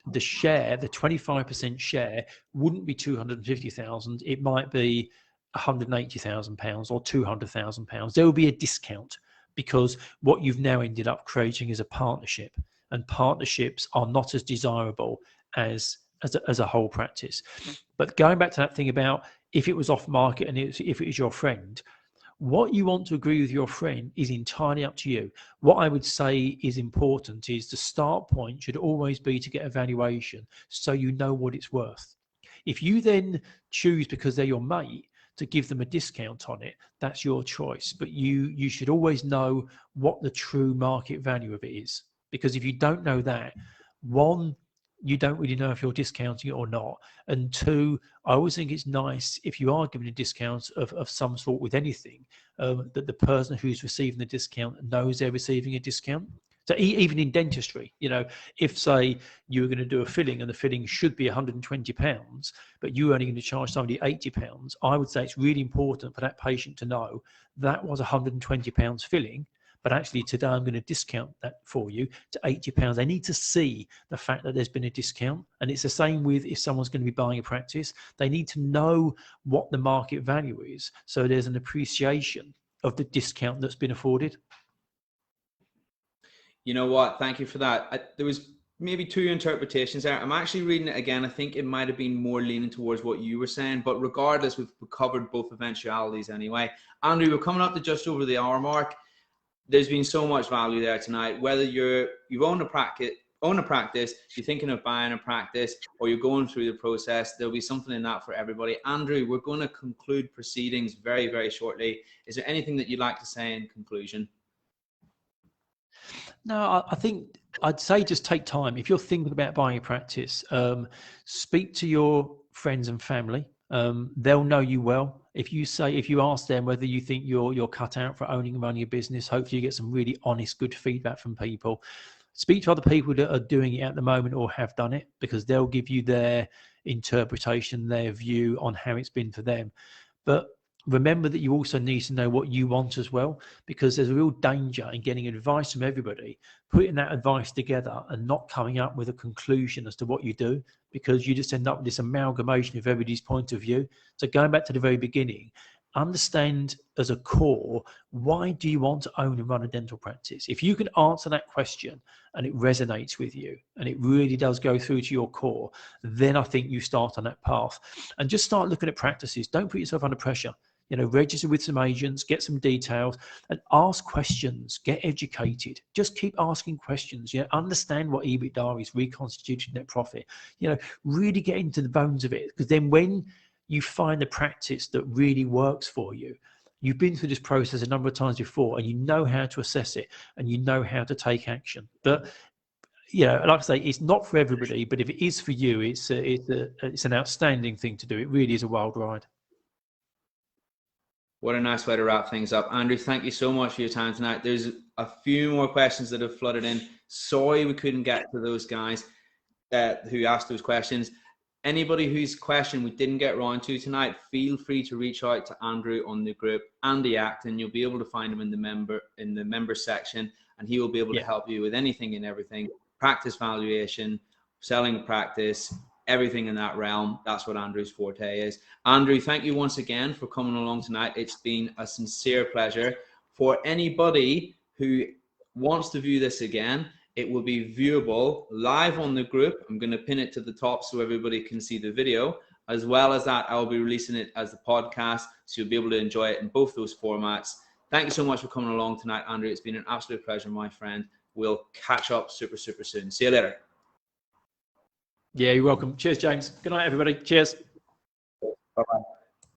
the share, the 25% share, wouldn't be 250,000. It might be £180,000 or £200,000. There will be a discount because what you've now ended up creating is a partnership, and partnerships are not as desirable as a whole practice. But going back to that thing about if it was off market and if it was your friend, what you want to agree with your friend is entirely up to you. What I would say is important is the start point should always be to get a valuation so you know what it's worth. If you then choose, because they're your mate, to give them a discount on it, that's your choice. But you should always know what the true market value of it is. Because if you don't know that, one, you don't really know if you're discounting it or not. And two, I always think it's nice if you are giving a discount of some sort with anything, that the person who's receiving the discount knows they're receiving a discount. So even in dentistry, if say you were going to do a filling and the filling should be £120, but you're only going to charge somebody £80, I would say it's really important for that patient to know that was £120 filling, but actually today I'm going to discount that for you to £80. They need to see the fact that there's been a discount. And it's the same with if someone's going to be buying a practice, they need to know what the market value is. So there's an appreciation of the discount that's been afforded. You know what? Thank you for that. There was maybe two interpretations there. I'm actually reading it again. I think it might have been more leaning towards what you were saying, but regardless, we've covered both eventualities anyway. Andrew, we're coming up to just over the hour mark. There's been so much value there tonight. Whether you own a practice, you're thinking of buying a practice, or you're going through the process, there'll be something in that for everybody. Andrew, we're going to conclude proceedings very, very shortly. Is there anything that you'd like to say in conclusion? No, I think I'd say just take time. If you're thinking about buying a practice, speak to your friends and family. They'll know you well. If you ask them whether you think you're cut out for owning and running a business, hopefully you get some really honest, good feedback from people. Speak to other people that are doing it at the moment or have done it, because they'll give you their interpretation, their view on how it's been for them. But remember that you also need to know what you want as well, because there's a real danger in getting advice from everybody, putting that advice together and not coming up with a conclusion as to what you do, because you just end up with this amalgamation of everybody's point of view. So going back to the very beginning, understand as a core, why do you want to own and run a dental practice? If you can answer that question and it resonates with you and it really does go through to your core, then I think you start on that path and just start looking at practices. Don't put yourself under pressure. Register with some agents, get some details and ask questions, get educated. Just keep asking questions, understand what Ebitda is, reconstituted net profit, really get into the bones of it. Because then when you find a practice that really works for you, you've been through this process a number of times before and you know how to assess it and you know how to take action. But like I say, it's not for everybody, but if it is for you, it's an outstanding thing to do. It really is a wild ride. What a nice way to wrap things up. Andrew, thank you so much for your time tonight. There's a few more questions that have flooded in. Sorry we couldn't get to those guys who asked those questions. Anybody whose question we didn't get around to tonight, feel free to reach out to Andrew on the group, Andy Acton. You'll be able to find him in the member section, and he will be able to help you with anything and everything. Practice valuation, selling practice, everything in that realm. That's what Andrew's forte is. Andrew, thank you once again for coming along tonight. It's been a sincere pleasure. For anybody who wants to view this again, it will be viewable live on the group. I'm going to pin it to the top so everybody can see the video. As well as that, I'll be releasing it as a podcast, so you'll be able to enjoy it in both those formats. Thank you so much for coming along tonight, Andrew. It's been an absolute pleasure, my friend. We'll catch up super, super soon. See you later. Yeah, you're welcome. Cheers, James. Good night, everybody. Cheers. Bye-bye.